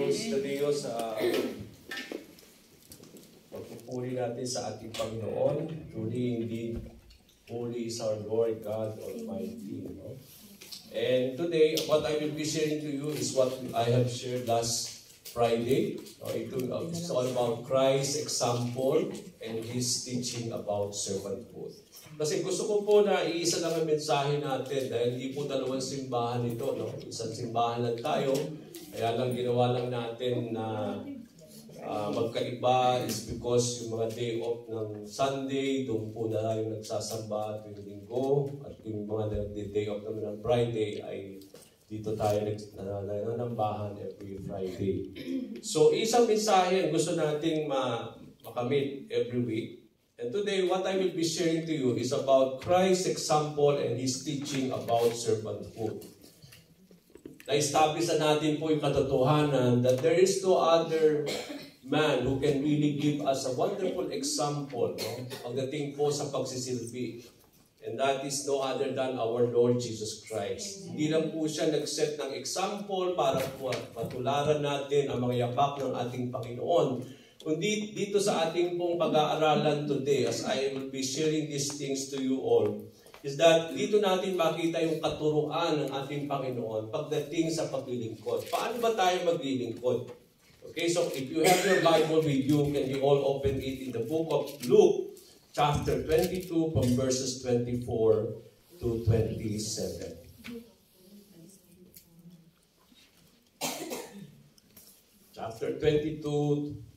Diyos na Diyos, pagpupuri natin sa ating Panginoon. Truly, indeed, holy is our Lord God Almighty. No? And today, what I will be sharing to you is what I have shared last Friday. It's all about Christ's example and His teaching about servanthood. Kasi gusto ko po na iisa lang ang mensahe natin dahil hindi po dalawang simbahan ito. No? Isang simbahan lang tayo. Kaya lang ginawa lang natin na magkaiba is because yung mga day off ng Sunday, doon po na yung nagsasamba tuwing linggo. At yung mga day off naman ng Friday ay dito tayo nanambahan every Friday. So isang mensahe ang gusto nating makamit every week. And today, what I will be sharing to you is about Christ's example and His teaching about servanthood. Na-establish na natin po yung katotohanan that there is no other man who can really give us a wonderful example pagdating po sa pagsisilbi. And that is no other than our Lord Jesus Christ. Hindi lang po siya nag-set ng example para po patularan natin ang mga yapak ng ating Panginoon. Kundi dito sa ating pong pag-aaralan today, as I will be sharing these things to you all, is that dito natin makita yung katuruan ng ating Panginoon pagdating sa paglilingkod. Paano ba tayo maglilingkod? Okay, so if you have your Bible with you, can you all open it in the book of Luke, chapter 22, from verses 24 to 27. Chapter 22,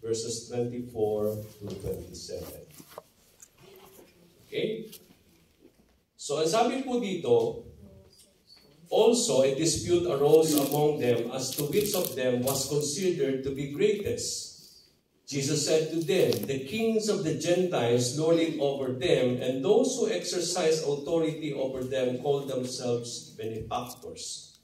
verses 24 to 27. Okay? So, ang sabi po dito, also a dispute arose among them as to which of them was considered to be greatest. Jesus said to them, the kings of the Gentiles lord it over them, and those who exercise authority over them call themselves benefactors.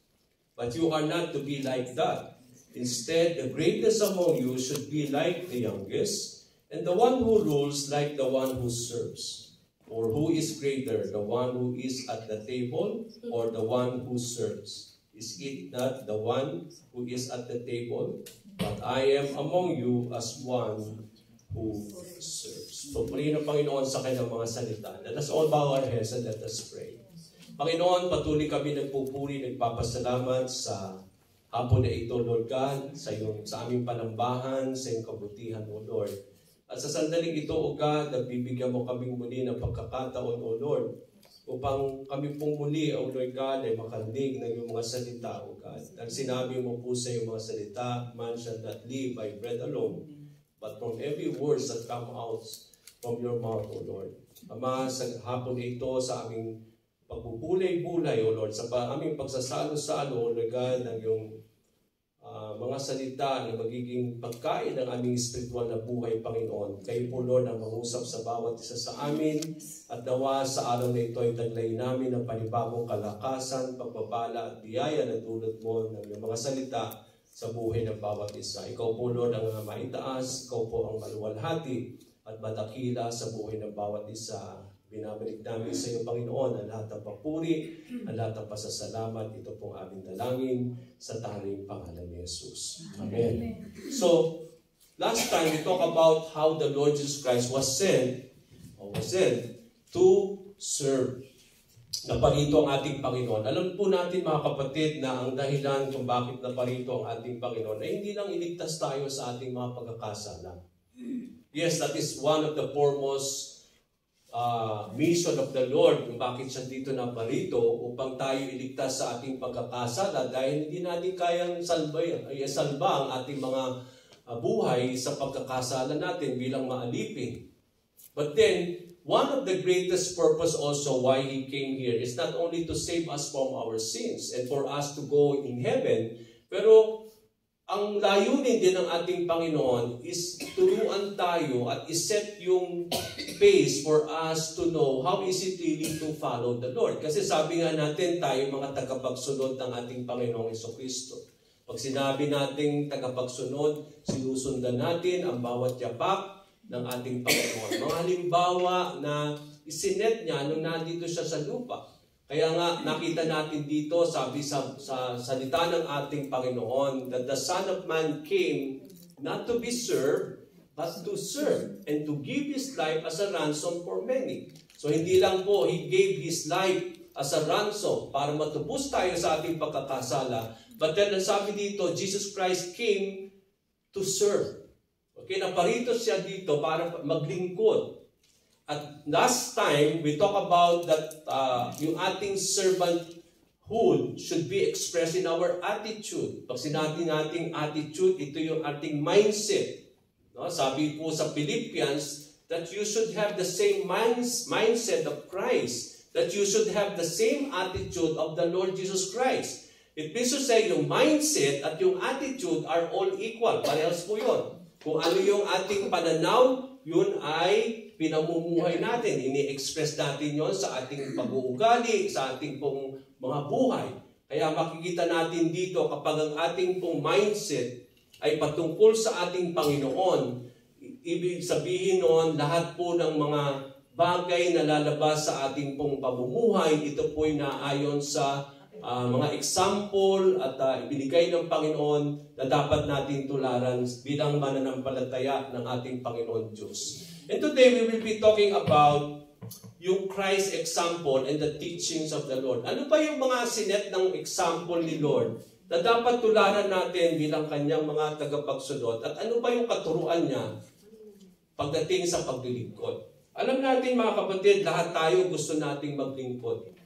But you are not to be like that. Instead, the greatest among you should be like the youngest, and the one who rules like the one who serves. Or who is greater, the one who is at the table or the one who serves? Is it not the one who is at the table? But I am among you as one who serves. So, purihin ang Panginoon sa kanyang mga salita. Let us all bow our heads and let us pray. Panginoon, patuloy kami nagpupuri, nagpapasalamat sa hapon na ito, Lord God, sa aming panambahan, sa iyong kabutihan, O Lord. At sa sandaling ito, O God, nagbibigyan mo kaming muli ng pagkakataon, O Lord, upang kami pong muli, O Lord God, ay makanig ng iyong mga salita, O God. Dahil sinabi mo po sa iyong mga salita, man shall not live by bread alone, but from every word that come out from your mouth, O Lord. Ama, sa hapon na ito, sa aming pagbubulay-bulay, O Lord, sa aming pagsasalo-salo, O Lord God, ng iyong mga salita na magiging pagkain ng aming spiritual na buhay, Panginoon. Kayo po, Lord, ang mangusap sa bawat isa sa amin at nawa sa araw na ito ay taglay namin ng panibagong kalakasan, pagpapala at biyaya na dulot mo ng iyong mga salita sa buhay ng bawat isa. Ikaw po, Lord, ang maitaas, ikaw po ang maluwalhati at madakila sa buhay ng bawat isa. Binabalik namin sa iyo, Panginoon, ang lahat ng papuri, ang lahat ng pasasalamat. Ito pong aming dalangin sa tanging pangalan ni Jesus. Amen. So, last time we talked about how the Lord Jesus Christ was sent to serve. Naparito ang ating Panginoon. Alam po natin, mga kapatid, na ang dahilan kung bakit naparito ang ating Panginoon ay hindi lang iligtas tayo sa ating mga pagkakasala. Yes, that is one of the foremost mission of the Lord kung bakit siya dito naparito upang tayo iligtas sa ating pagkakasala dahil hindi natin kayang salba ang ating mga buhay sa pagkakasala natin bilang maalipin. But then, one of the greatest purpose also why He came here is not only to save us from our sins and for us to go in heaven, pero ang layunin din ng ating Panginoon is turuan tayo at iset yung pace for us to know how is it really to follow the Lord. Kasi sabi nga natin, tayo mga tagapagsunod ng ating Panginoong Jesucristo. Pag sinabi nating tagapagsunod, sinusundan natin ang bawat yapak ng ating Panginoon. Mga halimbawa na isinet niya nung nandito siya sa lupa. Kaya nga, nakita natin dito, sabi sa salita ng ating Panginoon, that the Son of Man came not to be served, but to serve, and to give His life as a ransom for many. So hindi lang po, He gave His life as a ransom para matubos tayo sa ating pagkakasala. But then, sabi dito, Jesus Christ came to serve. Okay, naparito siya dito para maglingkod. At last time, we talk about that yung ating servanthood should be expressed in our attitude. Pag sinabi nating attitude, ito yung ating mindset. No? Sabi po sa Philippians that you should have the same mindset of Christ. That you should have the same attitude of the Lord Jesus Christ. It means to say, yung mindset at yung attitude are all equal. Parehas po yun. Kung ano yung ating pananaw, yun ay pinamumuhay natin. Ini-express natin yon sa ating pag-uugali, sa ating pong mga buhay. Kaya makikita natin dito kapag ang ating pong mindset ay patungkol sa ating Panginoon, ibig sabihin noon lahat po ng mga bagay na lalabas sa ating pong pamumuhay, ito po ay naayon sa mga example at ibinigay ng Panginoon na dapat natin tularan bilang mananampalataya ng ating Panginoon Diyos. And today we will be talking about yung Christ example and the teachings of the Lord. Ano ba yung mga sinet ng example ni Lord na dapat tularan natin bilang kanyang mga tagapagsunod? At ano ba yung katuruan niya pagdating sa paglilingkod? Alam natin mga kapatid, lahat tayo gusto nating maglingkod.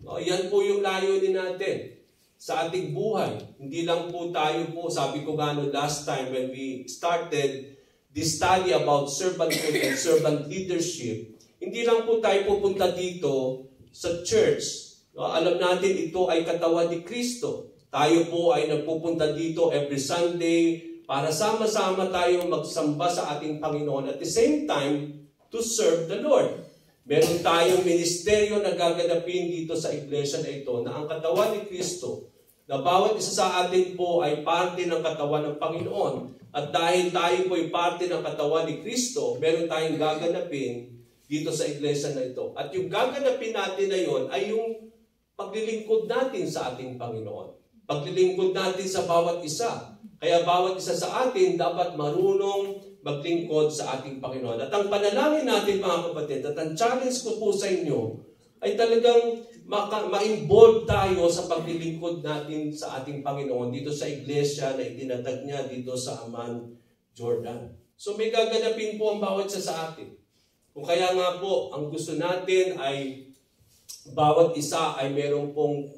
No, yan po yung layunin natin sa ating buhay. Hindi lang po tayo po, sabi ko nga no last time when we started this study about servanthood and servant leadership, hindi lang po tayo pupunta dito sa church. No, alam natin ito ay katawan ni Kristo. Tayo po ay nagpupunta dito every Sunday para sama-sama tayong magsamba sa ating Panginoon. At the same time, to serve the Lord. Meron tayong ministeryo na gaganapin dito sa iglesia na ito na ang katawan ni Kristo, na bawat isa sa atin po ay parte ng katawan ng Panginoon. At dahil tayo po ay parte ng katawan ni Kristo, meron tayong gaganapin dito sa iglesia na ito. At yung gaganapin natin na yon ay yung paglilingkod natin sa ating Panginoon. Paglilingkod natin sa bawat isa. Kaya bawat isa sa atin dapat marunong maglingkod sa ating Panginoon. At ang panalangin natin mga kapatid, at ang challenge ko po sa inyo, ay talagang ma-involve tayo sa paglilingkod natin sa ating Panginoon dito sa iglesia na itinatag niya dito sa Amman, Jordan. So may gaganapin po ang bawat isa sa atin. Kung kaya nga po, ang gusto natin ay bawat isa ay merong pong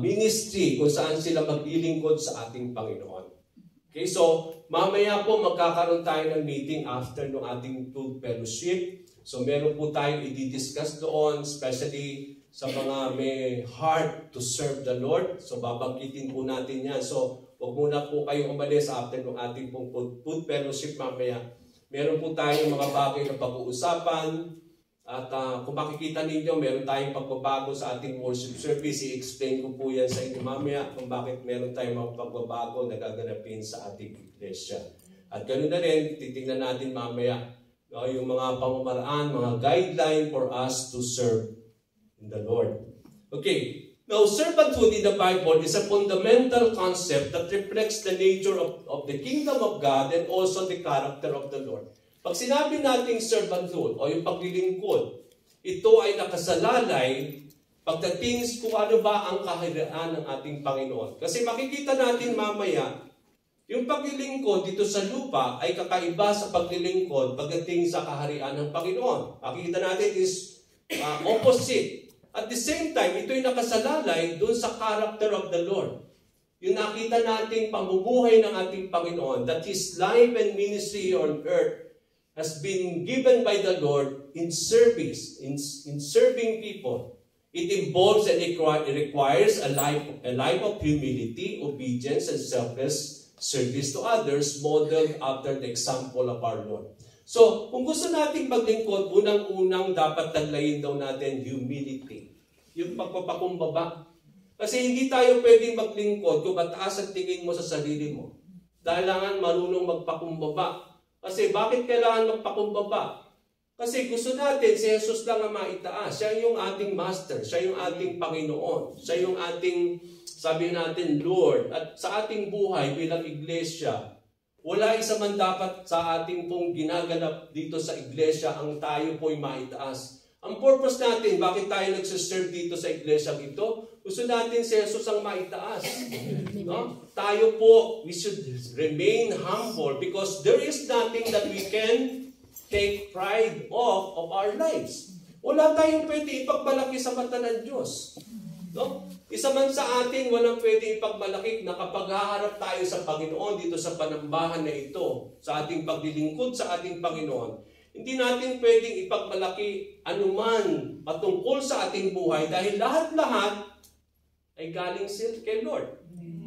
ministry kung saan sila maglilingkod sa ating Panginoon. Okay, so mamaya po magkakaroon tayo ng meeting after ng ating food fellowship. So meron po tayong i-discuss doon, especially sa mga may heart to serve the Lord. So babanggitin po natin yan. So huwag muna po kayong umalis after ng ating pong food fellowship mamaya. Meron po tayong mga bagay na pag-uusapan. At kung makikita ninyo, meron tayong pagbabago sa ating worship service. I-explain ko po yan sa inyo mamaya kung bakit meron tayong mga pagbabago na gaganapin sa ating iglesia. At ganoon na rin, titingnan natin mamaya yung mga pamamaraan, mga guideline for us to serve in the Lord. Okay, now servanthood in the Bible is a fundamental concept that reflects the nature of the kingdom of God and also the character of the Lord. Pag sinabi nating servanthood o yung paglilingkod, ito ay nakasalalay pagdating kung ano ba ang kaharian ng ating Panginoon. Kasi makikita natin mamaya, yung paglilingkod dito sa lupa ay kakaiba sa paglilingkod pagdating sa kaharian ng Panginoon. Makikita natin is opposite. At the same time, ito ay nakasalalay doon sa character of the Lord. Yung nakita nating pamumuhay ng ating Panginoon, that His life and ministry on earth has been given by the Lord in service, in serving people. It involves and it requires a life of humility, obedience, and selfless service to others modeled after the example of our Lord. So, kung gusto nating maglingkod, unang-unang dapat taglayin daw natin humility. Yung pagpapakumbaba. Kasi hindi tayo pwedeng maglingkod kung mataas ang tingin mo sa sarili mo. Kailangan marunong magpakumbaba. Kasi bakit kailangan magpakumbaba? Kasi gusto natin, si Jesus lang ang maitaas. Siya yung ating Master, siya yung ating Panginoon, siya yung ating, sabi natin, Lord. At sa ating buhay bilang iglesia, wala isa man dapat sa ating pong ginaganap dito sa iglesia ang tayo po'y maitaas. Ang purpose natin, bakit tayo nagsiserve dito sa iglesia ito? Gusto natin si Jesus ang maitaas. No? Tayo po, we should remain humble because there is nothing that we can take pride of our lives. Wala tayong pwede ipagmalaki sa mata ng Diyos. No? Isa man sa atin, walang pwede ipagmalaki na kapag haharap tayo sa Panginoon dito sa panambahan na ito, sa ating paglilingkod sa ating Panginoon, hindi natin pwedeng ipagmalaki anuman patungkol sa ating buhay dahil lahat-lahat ay galing kay Lord.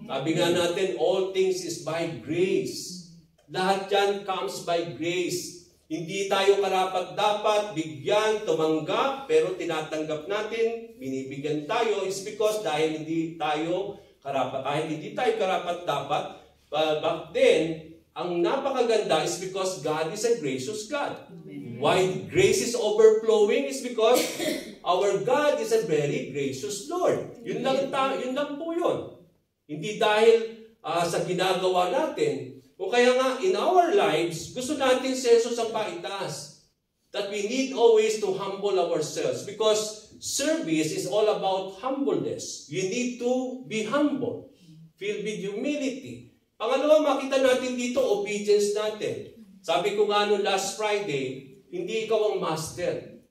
Sabi nga natin, all things is by grace. Lahat yan comes by grace. Hindi tayo karapat-dapat bigyan, tumanggap, pero tinatanggap natin, binibigyan tayo, is because dahil hindi tayo karapat-dapat, but then, ang napakaganda is because God is a gracious God. Why grace is overflowing is because our God is a very gracious Lord. Yun lang po yun. Hindi dahil sa ginagawa natin, o kaya nga, in our lives, gusto natin si Jesus ang maitaas. That we need always to humble ourselves because service is all about humbleness. You need to be humble, filled with humility. Pangalawa, makita natin dito, obedience natin. Sabi ko nga no last Friday, hindi ikaw ang master.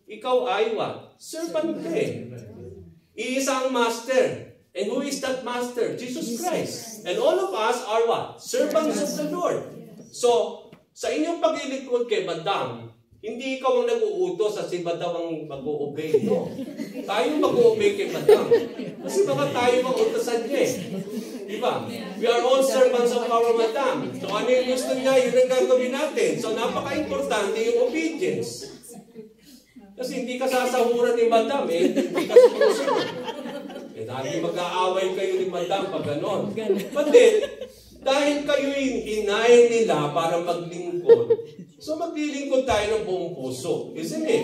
Ikaw ay what? Servant ka eh. Iisa ang master. And who is that master? Jesus Christ. And all of us are what? Servants of the Lord. So, sa inyong paglilingkod kay Madam, hindi ikaw ang nag-uutos at si Madam ang mag-o-obey. No. Tayo mag-o-obey kay Madam. Kasi baka tayo mag-utosan niya eh. Diba? We are all servants of our Madam. So, ano yung gusto niya, yun ang gagawin natin. So, napaka-importante yung obedience. Kasi hindi ka sasahuran ni Madam eh. Hindi ka sumusunod. Dahil mag-aaway kayo ni Madam pag ganon. But then, dahil kayo'y hinay nila para maglingkod, so maglilingkod tayo ng buong puso. Isn't it?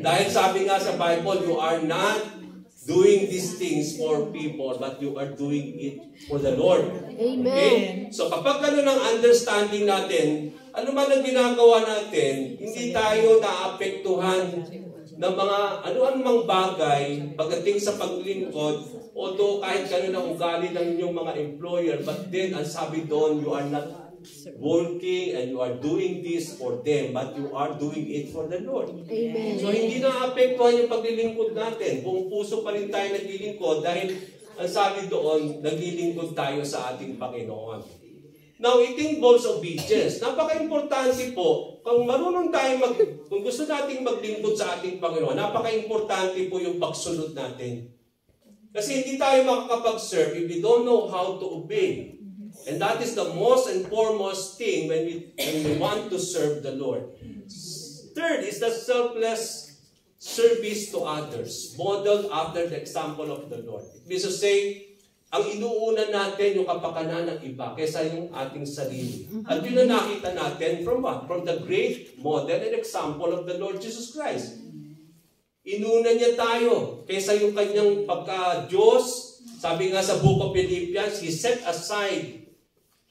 Dahil sabi nga sa Bible, you are not doing these things for people, but you are doing it for the Lord. Amen. Okay? So kapag ganon ang understanding natin, ano man ang ginagawa natin, hindi tayo naapektuhan ng mga ano-anumang bagay pagdating sa paglingkod, although kahit gano'n ang ugali ng inyong mga employer, but then, ang sabi doon, you are not working and you are doing this for them, but you are doing it for the Lord. Amen. So, hindi na-apektuhan yung paglilingkod natin. Buong puso pa rin tayo naglilingkod dahil, ang sabi doon, naglilingkod tayo sa ating Panginoon. Now, it involves obedience. Napaka-importante po, kung marunong tayo kung gusto nating maglingkod sa ating Panginoon, napaka-importante po yung pagsunod natin. Kasi hindi tayo makakapag-serve if we don't know how to obey. And that is the most and foremost thing when we want to serve the Lord. Third is the selfless service to others, modeled after the example of the Lord. It means to say, ang inuuna natin yung kapakanan ng iba kaysa yung ating sarili. At yun na nakita natin from what? From the great model and example of the Lord Jesus Christ. Inuna niya tayo kaysa yung kanyang pagka-Diyos. Sabi nga sa Book of Philippians, He set aside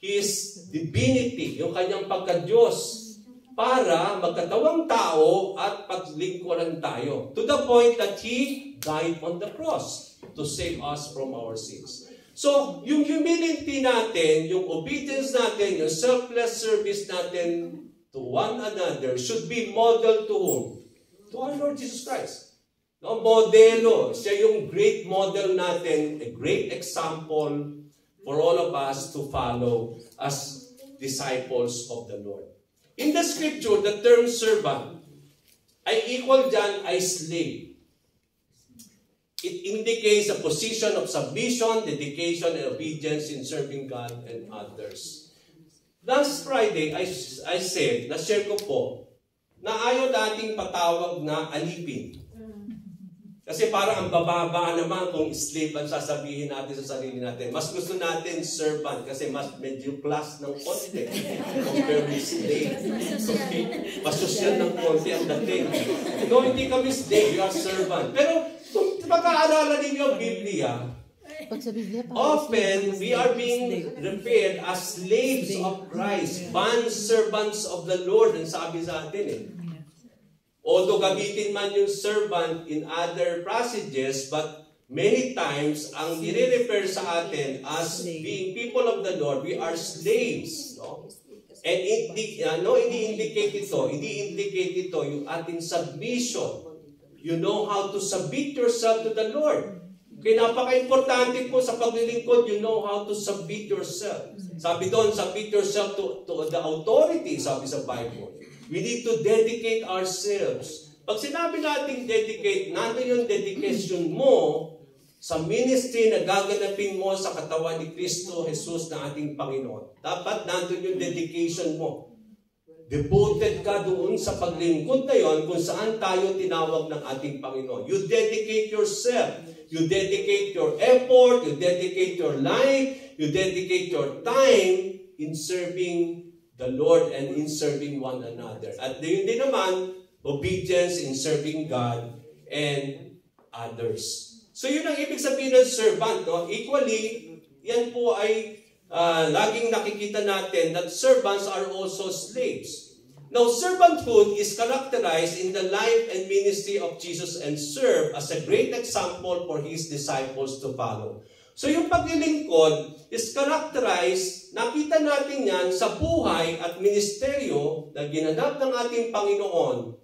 His divinity, yung kanyang pagka-Diyos, para magkatawang tao at paglingkuran tayo. To the point that He died on the cross to save us from our sins. So, yung humility natin, yung obedience natin, yung selfless service natin to one another should be modeled to whom? To our Lord Jesus Christ. No, modelo. Siya yung great model natin, a great example for all of us to follow as disciples of the Lord. In the scripture, the term servant ay equal dyan ay slave. It indicates a position of submission, dedication, and obedience in serving God and others. Last Friday, I said, na-share ko po, na ayaw nating patawag na alipin. Kasi parang ang bababa naman kung slave ang sasabihin natin sa sarili natin. Mas gusto natin servant kasi mas medyo class ng konti compared with slave. Okay? Mas social ng konti ang dating. No, hindi kami slave, we are servant. Pero kung pagkaalaala ninyo ang Biblia, often we are being referred as slaves of Christ, bond servants of the Lord, ang sabi sa atin eh. Although gamitin man yung servant in other passages, but many times, ang nire-refer sa atin as being people of the Lord, we are slaves. No? And hindi-indicate ito yung ating submission. You know how to submit yourself to the Lord. Kaya napaka-importante po sa paglilingkod, you know how to submit yourself. Sabi doon, submit yourself to the authority, sabi sa Bible. We need to dedicate ourselves. Pag sinabi natin dedicate, nandun yung dedication mo sa ministry na gaganapin mo sa katawan ni Kristo Jesus na ating Panginoon. Dapat nandun yung dedication mo. Devoted ka doon sa paglingkod na yon kung saan tayo tinawag ng ating Panginoon. You dedicate yourself. You dedicate your effort. You dedicate your life. You dedicate your time in serving the Lord and in serving one another. At yun din naman, obedience in serving God and others. So yun ang ibig sabihin ng servant. No? Equally, yan po ay laging nakikita natin that servants are also slaves. Now, servanthood is characterized in the life and ministry of Jesus and serve as a great example for His disciples to follow. So yung paglilingkod is characterized, nakita natin yan sa buhay at ministeryo na ginanap ng ating Panginoon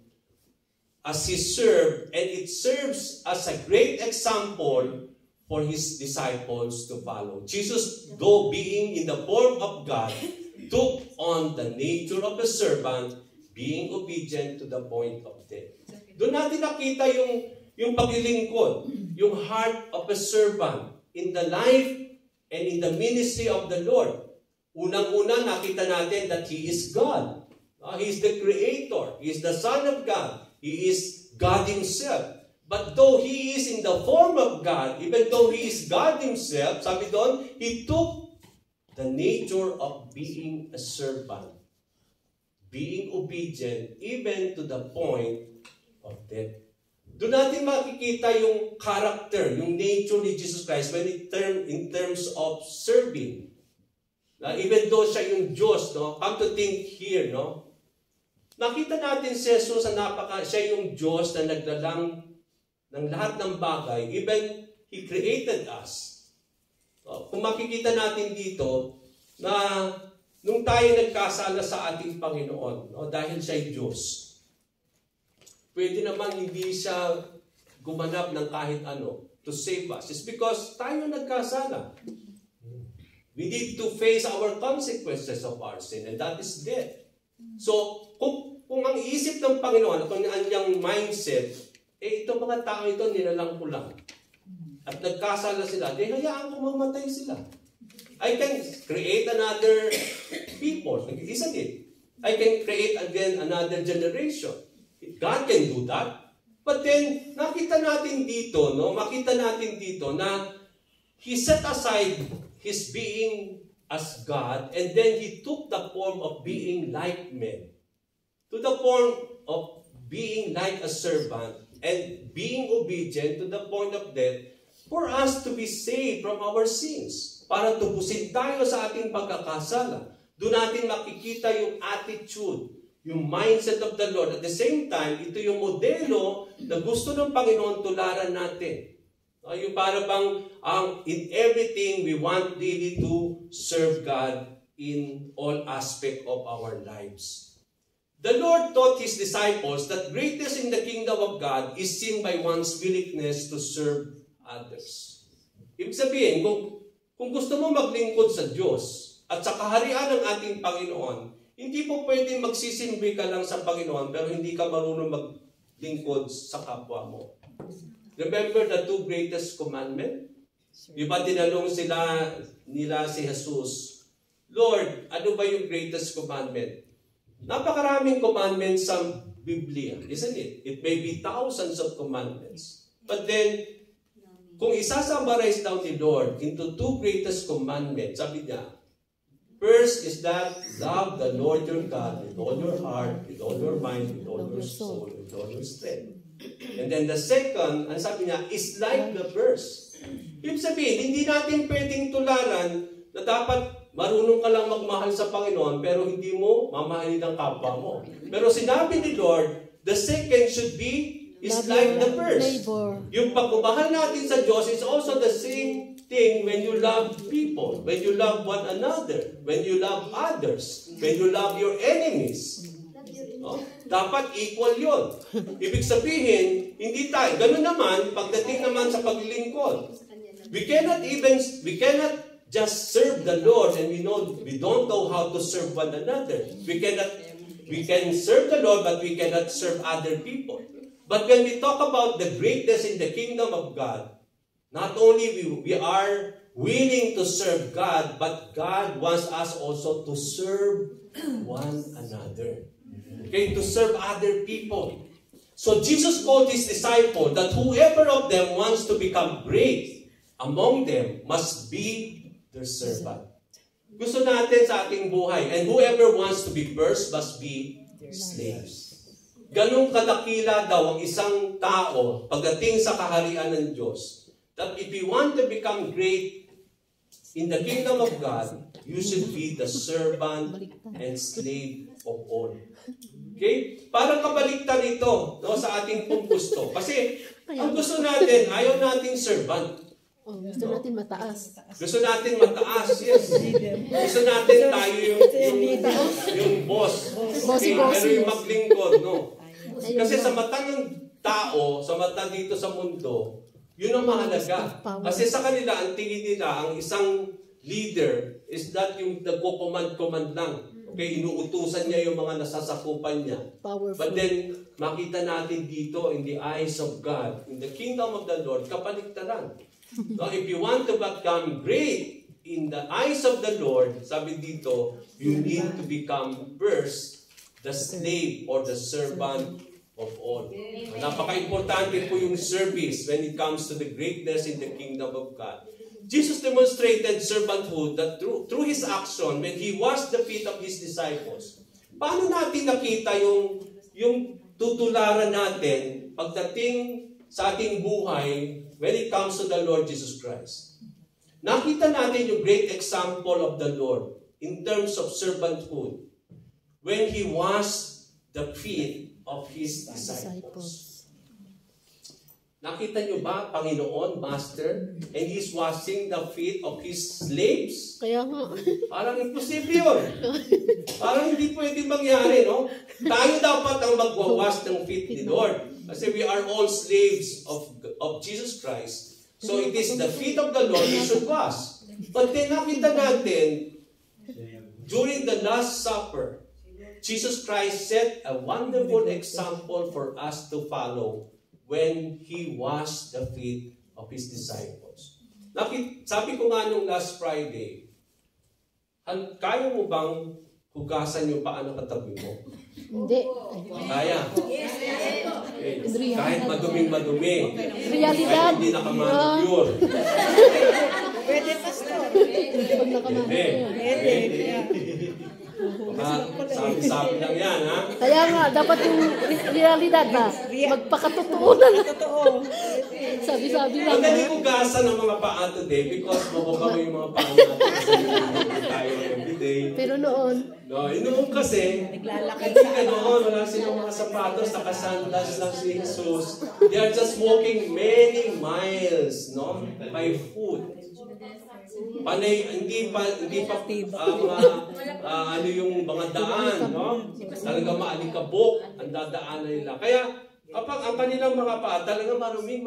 as He served, and it serves as a great example for His disciples to follow. Jesus, though being in the form of God, took on the nature of a servant, being obedient to the point of death. Doon natin nakita yung paglilingkod, yung heart of a servant, in the life and in the ministry of the Lord. Unang-una, nakita natin that He is God. He is the Creator. He is the Son of God. He is God Himself. But though He is in the form of God, even though He is God Himself, sabi doon, He took the nature of being a servant, being obedient, even to the point of death. Doon natin makikita yung character, yung nature ni Jesus Christ when in terms of serving. Even though siya yung Diyos, no? Come to think here, no? Nakita natin si Jesus siya yung Diyos na naglalang ng lahat ng bagay. Even He created us. Kung makikita natin dito na nung tayo nagkasala sa ating Panginoon, no? Dahil siya ay Diyos, pwede naman hindi siya gumanap ng kahit ano to save us. It's because tayo nagkasala. We need to face our consequences of our sin, and that is death. So, kung ang isip ng Panginoon, kung ang kanyang mindset, itong mga tao ito, nilalang ko lang. At nagkasala sila, hayaan ko mamatay sila. I can create another people. Isn't it? I can create again another generation. God can do that. But then, makita natin dito na He set aside His being as God, and then He took the form of being like men, to the form of being like a servant, and being obedient to the point of death, for us to be saved from our sins, para tubusin tayo sa ating pagkakasala. Doon natin makikita yung attitude, yung mindset of the Lord. At the same time, ito yung modelo na gusto ng Panginoon tularan natin. Yung para bang in everything, we want really to serve God in all aspect of our lives. The Lord taught His disciples that greatest in the kingdom of God is seen by one's willingness to serve others. Ibig sabihin, kung gusto mo maglingkod sa Diyos at sa kaharian ng ating Panginoon, hindi po pwedeng magsisimbi ka lang sa Panginoon pero hindi ka marunong maglingkod sa kapwa mo. Remember the two greatest commandments? Di ba tinanong nila si Jesus, Lord, ano ba yung greatest commandment? Napakaraming commandments sa Biblia, isn't it? It may be thousands of commandments. But then, kung isasummarize daw ni Lord into two greatest commandments, sabi niya, first is that love the Lord your God with all your heart, with all your mind, with all your soul, with all your strength. And then the second, ang sabi niya, is like the verse. Ibig sabihin, hindi natin pwedeng tularan na dapat marunong ka lang magmahal sa Panginoon pero hindi mo mamahalin ang kapwa mo. Pero sinabi ni Lord, the second should be is like the first. Yung pagmamahal natin sa Diyos is also the same thing when you love people, when you love one another, when you love others, when you love your enemies. No? Dapat equal yun. Ibig sabihin, hindi tayo. Ganun naman, pagdating naman sa paglilingkod. We cannot just serve the Lord and we don't know how to serve one another. We can serve the Lord but we cannot serve other people. But when we talk about the greatness in the kingdom of God, not only we are willing to serve God, but God wants us also to serve one another. Okay, to serve other people. So Jesus called his disciple that whoever of them wants to become great among them must be their servant. Gusto natin sa ating buhay, and whoever wants to be first must be slaves. Ganong kadakila daw ang isang tao pagdating sa kaharian ng Diyos, that if you want to become great in the kingdom of God, you should be the servant and slave of all. Okay? Parang kabaliktad ito sa ating pong gusto. Kasi ang gusto natin, ayaw nating servant. Gusto natin mataas. Gusto natin mataas, yes. Gusto natin tayo yung boss. Okay, pero yung maglingkod, no? Kasi sa mata ng tao, sa mata dito sa mundo, yun ang mahalaga. Kasi sa kanila, ang tingin nila, ang isang leader is that yung nagko-command lang. Okay, inuutusan niya yung mga nasasakupan niya. Powerful. But then, makita natin dito in the eyes of God, in the kingdom of the Lord, kapaligtaran. So if you want to become great in the eyes of the Lord, sabi dito, you need to become first the slave or the servant of all. Napaka-importante po yung service when it comes to the greatness in the kingdom of God. Jesus demonstrated servanthood that through his action when he washed the feet of his disciples. Paano natin nakita yung tutularan natin pagdating sa ating buhay when it comes to the Lord Jesus Christ? Nakita natin yung great example of the Lord in terms of servanthood when he washed the feet of his disciples. Nakita nyo ba, Panginoon, Master, and he's washing the feet of his slaves? Kaya nga. Parang imposible yun. Parang hindi pwede mangyari, no? Tayo dapat ang magwawash ng feet ni Lord. Kasi we are all slaves of Jesus Christ. So it is the feet of the Lord we should wash. But then nakita natin, during the Last Supper, Jesus Christ set a wonderful example for us to follow when he washed the feet of his disciples. Sabi ko nga nung last Friday, kaya mo bang hugasan yung paa ng katabi mo? Hindi. Kaya? Okay. Kahit maduming-madumi. Realidad. Kahit hindi nakamanicure. Pwede, Pastor. Pag nakamanicure. Sabi-sabi lang yan, ha? Kaya nga, dapat yung realidad ba? Magpakatotoo na lang. Sabi-sabi lang. Madali hugasan ang mga paa today because mababa yung mga paa natin tayo everyday. Pero noon, noon kasi, naglalakad sa noon, wala silang mga sapatos, nakasandas lang si Jesus. They are just walking many miles, no? By foot. Panay, hindi pa ano yung mga daan, no? Talaga maalikabok ang dadaanan nila. Kaya kapag ang kanilang mga paa talaga marumi.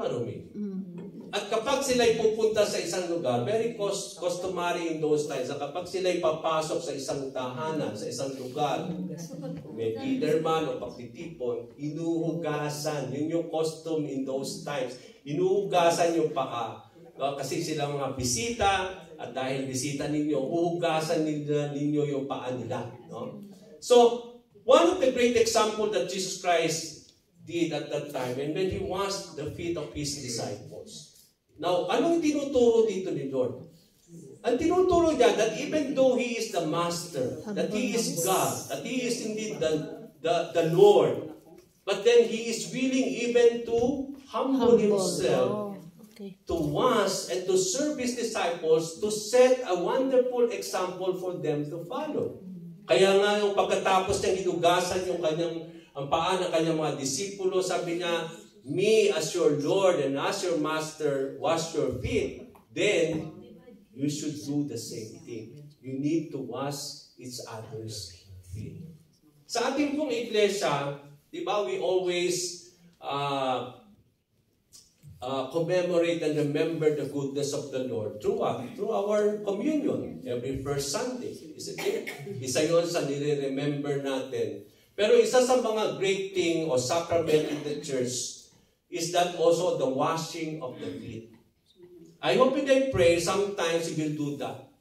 At kapag sila'y pupunta sa isang lugar, very customary in those times, kapag sila'y papasok sa isang tahanan, sa isang lugar, may leader man o pagtitipon, inuhugasan. Yun yung custom in those times. Inuhugasan yung paa. Kasi sila mga bisita, at dahil bisita ninyo, uhugasan ninyo yung paa nila. No? So, one of the great example that Jesus Christ did at that time, and when He washed the feet of His disciples. Now, anong tinuturo dito ni Lord? Ang tinuturo niya that even though He is the Master, that He is God, that He is indeed the Lord, but then He is willing even to humble Himself to wash and to serve His disciples, to set a wonderful example for them to follow. Kaya nga yung pagkatapos niyang hinugasan ang paa ng kanyang mga disipulo, sabi niya, "Me as your Lord and as your Master wash your feet," then you should do the same thing. You need to wash each other's feet. Sa ating pong iglesia, di ba, we always commemorate and remember the goodness of the Lord through what? Through our communion every first Sunday. Isn't it? Isa yun sa nire-remember natin. Pero isa sa mga great thing o sacrament in the church is that also the washing of the feet. I hope and I pray sometimes we will do that.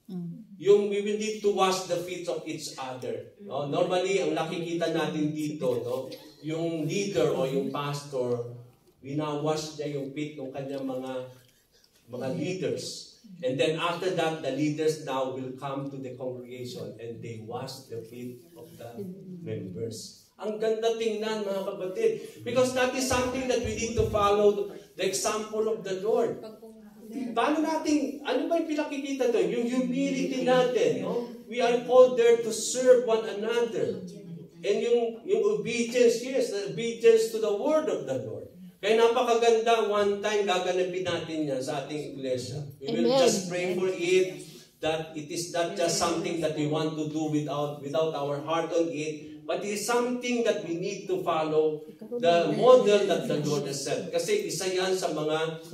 We will need to wash the feet of each other. No? Normally, ang nakikita natin dito, no? Yung leader o yung pastor, winawash niya yung feet ng kanyang mga leaders. And then after that, the leaders now will come to the congregation and they wash the feet of the members. Ang ganda tingnan, mga kapatid. Because that is something that we need to follow, the example of the Lord. Paano natin, ano ba yung pinakikita doon? Yung humility natin. No? We are called there to serve one another. And yung obedience, yes, the obedience to the word of the Lord. Kaya napakaganda, one time gaganapin natin yan sa ating iglesia. We will just pray for it, that it is not just something that we want to do without our heart on it, but it is something that we need to follow the model that the Lord has set. Kasi isa yan sa mga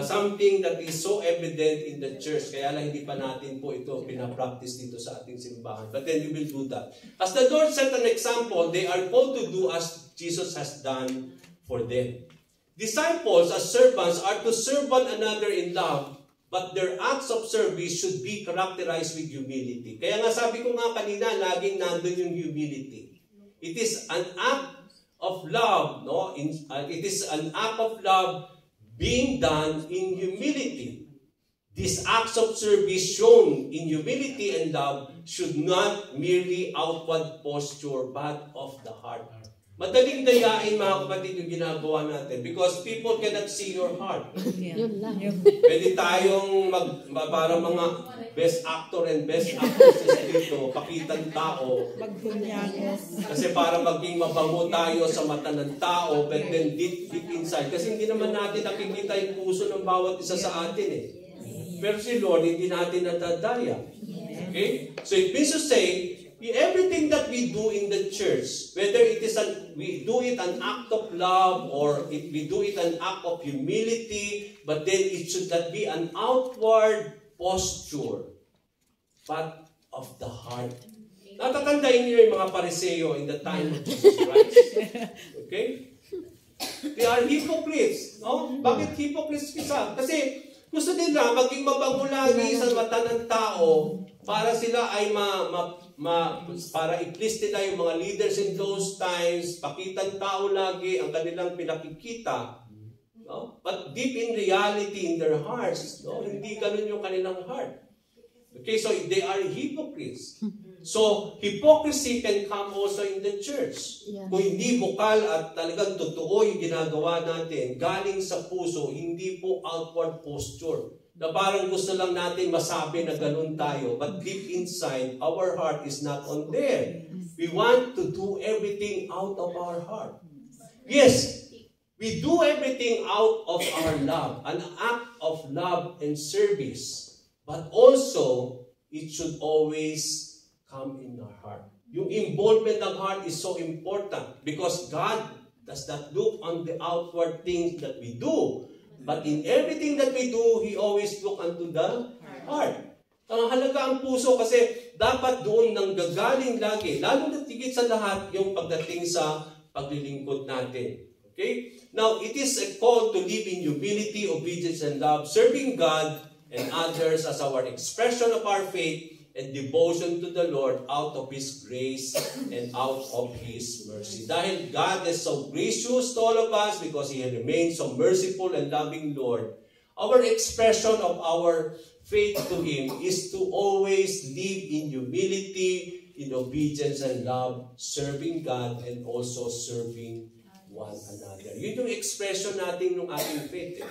something that is so evident in the church. Kaya lang hindi pa natin po ito pinapractice dito sa ating simbahan. But then we will do that. As the Lord set an example, they are called to do as Jesus has done for them. Disciples as servants are to serve one another in love, but their acts of service should be characterized with humility. Kaya nga sabi ko nga kanina, laging nandun yung humility. It is an act of love, no? It is an act of love being done in humility. These acts of service shown in humility and love should not merely outward posture, but of the heart. Madaling dayain, mga kapatid, yung ginagawa natin because people cannot see your heart. Yun lang. Pwede tayong parang mga best actor and best actresses dito, pakitang tao. Kasi para maging mabango tayo sa mata ng tao, but then deep inside. Kasi hindi naman natin nakikita yung puso ng bawat isa sa atin eh. Pero si Lord, hindi natin natadaya. Okay? So it means to say, everything that we do in the church, whether it is we do it an act of love or if we do it an act of humility, but then it should not be an outward posture, but of the heart. Natatandain niyo yung mga Pariseo in the time of Jesus Christ. Okay? They are hypocrites. No? Bakit hypocrites kisa? Kasi gusto nila maging mabango lagi sa mata ng tao para sila ay para i-please nila yung mga leaders in those times, pakitang tao lagi ang kanilang pinakikita. No? But deep in reality, in their hearts, no? Hindi ganun yung kanilang heart. Okay, so they are hypocrites. So, hypocrisy can come also in the church. Yeah. Kung hindi bukal at talagang totoo yung ginagawa natin, galing sa puso, hindi po outward posture. Na parang gusto lang natin masabi na ganun tayo. But deep inside, our heart is not on there. We want to do everything out of our heart. Yes, we do everything out of our love. An act of love and service. But also, it should always come in our heart. Yung involvement ng heart is so important because God does not look on the outward things that we do. But in everything that we do, He always look unto the heart. Ang halaga ang puso kasi dapat doon nang gagaling lagi. Lalo na tigit sa lahat yung pagdating sa paglilingkod natin. Okay? Now, it is a call to live in humility, obedience, and love, serving God and others as our expression of our faith, and devotion to the Lord out of His grace and out of His mercy. Dahil God is so gracious to all of us because He remains so merciful and loving Lord, our expression of our faith to Him is to always live in humility, in obedience and love, serving God and also serving one another. Yun yung expression natin ng ating faith.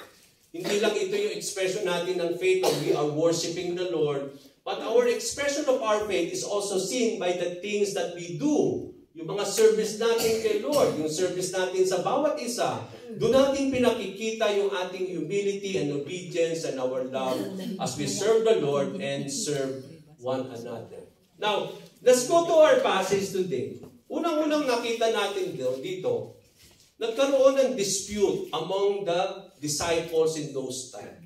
Hindi lang ito yung expression natin ng faith when we are worshiping the Lord, but our expression of our faith is also seen by the things that we do. Yung mga service natin kay Lord, yung service natin sa bawat isa, doon natin pinakikita yung ating humility and obedience and our love as we serve the Lord and serve one another. Now, let's go to our passage today. Unang-unang nakita natin dito, nagkaroon ng dispute among the disciples in those times.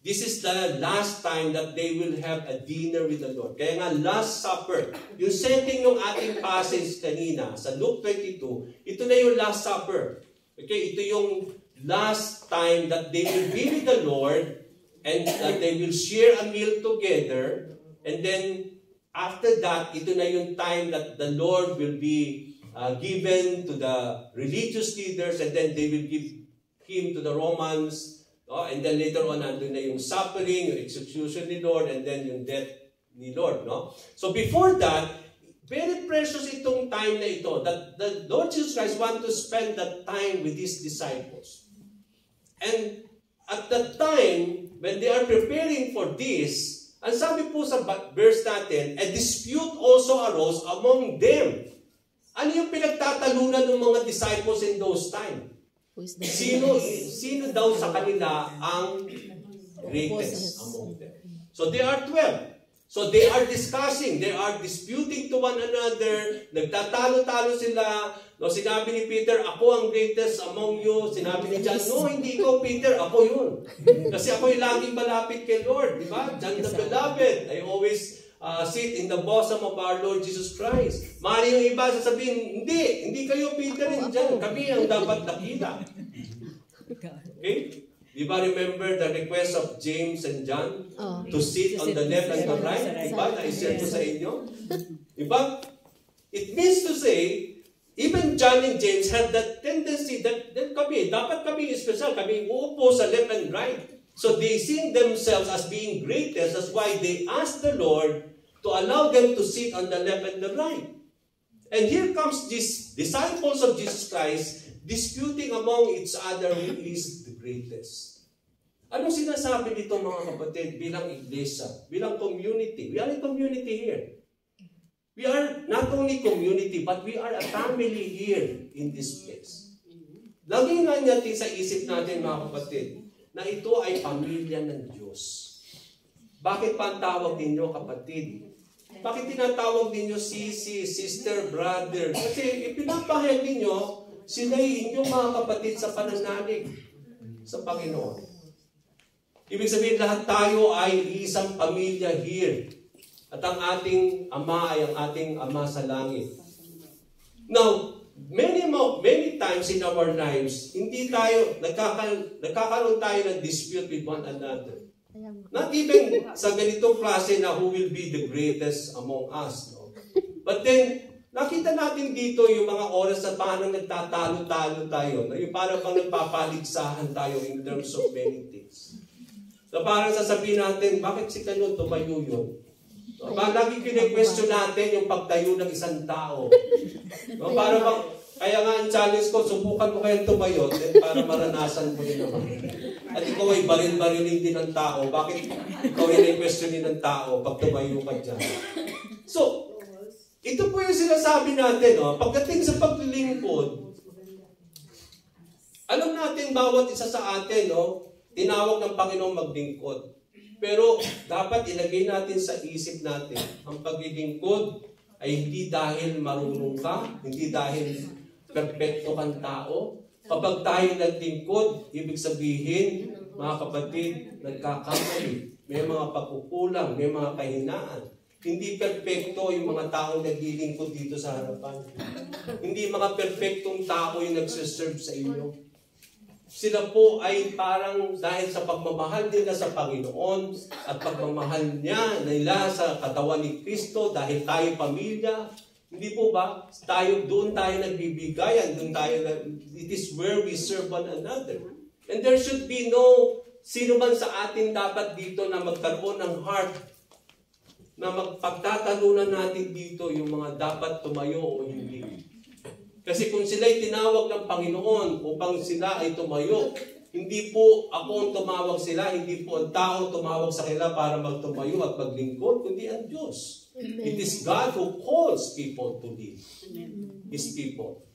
This is the last time that they will have a dinner with the Lord. Kaya nga, Last Supper. Yung setting ng ating passage kanina sa Luke 22, ito na yung Last Supper. Okay, ito yung last time that they will be with the Lord and that they will share a meal together. And then, after that, ito na yung time that the Lord will be given to the religious leaders, and then they will give Him to the Romans. And then later on, nandun na yung suffering, yung execution ni Lord, and then yung death ni Lord. No? So before that, very precious itong time na ito that the Lord Jesus Christ want to spend that time with His disciples. And at that time, when they are preparing for this, ang sabi po sa verse natin, a dispute also arose among them. Ano yung pinagtatalunan ng mga disciples in those times? Sino daw sa kanila ang greatest among them? So they are 12. So they are discussing, they are disputing to one another, nagtatalo-talo sila. No, sinabi ni Peter, ako ang greatest among you. Sinabi ni John, no, hindi ikaw Peter, ako yun. Kasi ako yung laging malapit kay Lord, di ba? John the Beloved, I always sit in the bosom of our Lord Jesus Christ. Mari yung iba sasabihin, hindi kayo Peter and John, kami ang dapat nakita. Okay? Di ba remember the request of James and John to sit on the left and the right? Di ba? Na-share ko sa inyo? Di ba? It means to say, even John and James had that tendency that dapat kami special, kami uupo sa left and right. So they see themselves as being greatest. That's why they ask the Lord to allow them to sit on the left and the right. And here comes these disciples of Jesus Christ disputing among each other who is the greatest. Anong sinasabi dito mga kapatid bilang iglesia, bilang community? We are a community here. We are not only community, but we are a family here in this place. Lagi nga natin sa isip natin mga kapatid, na ito ay pamilya ng Diyos. Bakit pa ang tawag ninyo kapatid? Bakit tinatawag ninyo sisi, sister, brother? Kasi ipinapahayag ninyo, sila'y inyong mga kapatid sa pananalig sa Panginoon. Ibig sabihin, lahat tayo ay isang pamilya here. At ang ating Ama ay ang ating Ama sa langit. Now, many times in our lives, hindi tayo, nagkakaroon tayo ng dispute with one another. Not even sa ganitong klase na who will be the greatest among us. No? But then, nakita natin dito yung mga oras na parang nagtatalo-talo tayo. Yung parang nagpapaligsahan tayo in terms of many things. So parang sasabihin natin, bakit si Kanon tumayo yun? No, lagi kine-question natin yung pagtayo ng isang tao. No, kaya nga ang challenge ko, subukan mo kayang tumayo para maranasan mo rin naman. At ikaw ay baril-barilin din ng tao. Bakit ikaw ay questionin ng tao pag tumayo ka dyan? So, ito po yung sinasabi natin. No? Pagdating sa paglilingkod, alam natin bawat isa sa atin, no? Tinawag ng Panginoong maglingkod. Pero dapat ilagay natin sa isip natin, ang paglilingkod ay hindi dahil marunong ka, hindi dahil perpekto kang tao. Kapag tayo naglingkod, ibig sabihin, mga kapatid, nagkakamali. May mga pagkukulang, may mga kahinaan. Hindi perpekto yung mga taong naglilingkod dito sa harapan. Hindi mga perpektong tao yung nagsiserve sa inyo. sila po ay parang dahil sa pagmamahal nila sa Panginoon at pagmamahal nila sa katawan ni Kristo, dahil tayo pamilya, hindi po ba? Doon tayo nagbibigayan, it is where we serve one another. And there should be no sino man sa atin dapat dito na magkaroon ng heart na magpagtatalunan natin dito yung mga dapat tumayo o hindi. Kasi kung sila'y tinawag ng Panginoon upang sila ay tumayo, hindi po ako ang tumawag sila, hindi po ang tao tumawag sa kanila para magtumayo at maglingkod, kundi ang Diyos. Amen. It is God who calls people to lead. His people.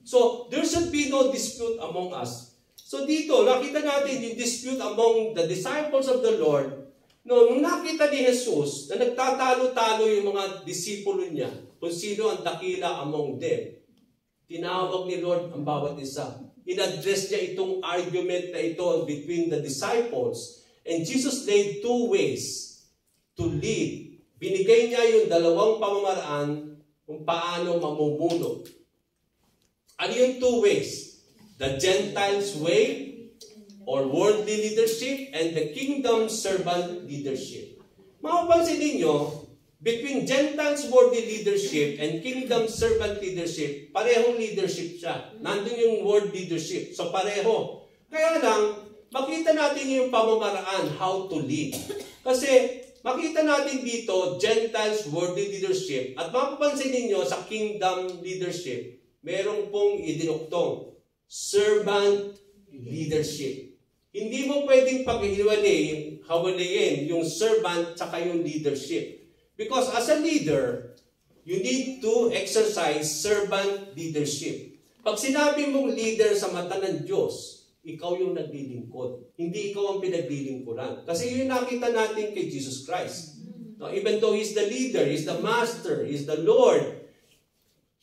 So, there should be no dispute among us. So dito, nakita natin yung dispute among the disciples of the Lord. No, nung nakita ni Jesus na nagtatalo-talo yung mga disipulo niya, kung sino ang dakila among them, tinawag ni Lord ang bawat isa. In-address niya itong argument na ito between the disciples. And Jesus laid two ways to lead. Binigay niya yung dalawang pamamaraan kung paano mamumuno. Ano yung two ways? The Gentiles way or worldly leadership and the kingdom servant leadership. Mapapansin ninyo, between Gentiles worldly leadership and kingdom servant leadership, parehong leadership siya. Nandun yung word leadership. So pareho. Kaya lang, makita natin yung pamamaraan, how to lead. Kasi makita natin dito, Gentiles worldly leadership. At mapapansin ninyo sa kingdom leadership, merong pong idinuktong servant leadership. Hindi mo pwedeng paghiwalayin yung servant tsaka yung leadership. Because as a leader, you need to exercise servant leadership. Pag sinabi mong leader sa mata ng Diyos, ikaw yung naglilingkod. Hindi ikaw ang pinaglilingkuran. Kasi yun nakita natin kay Jesus Christ. No, even though He's the leader, He's the master, He's the Lord,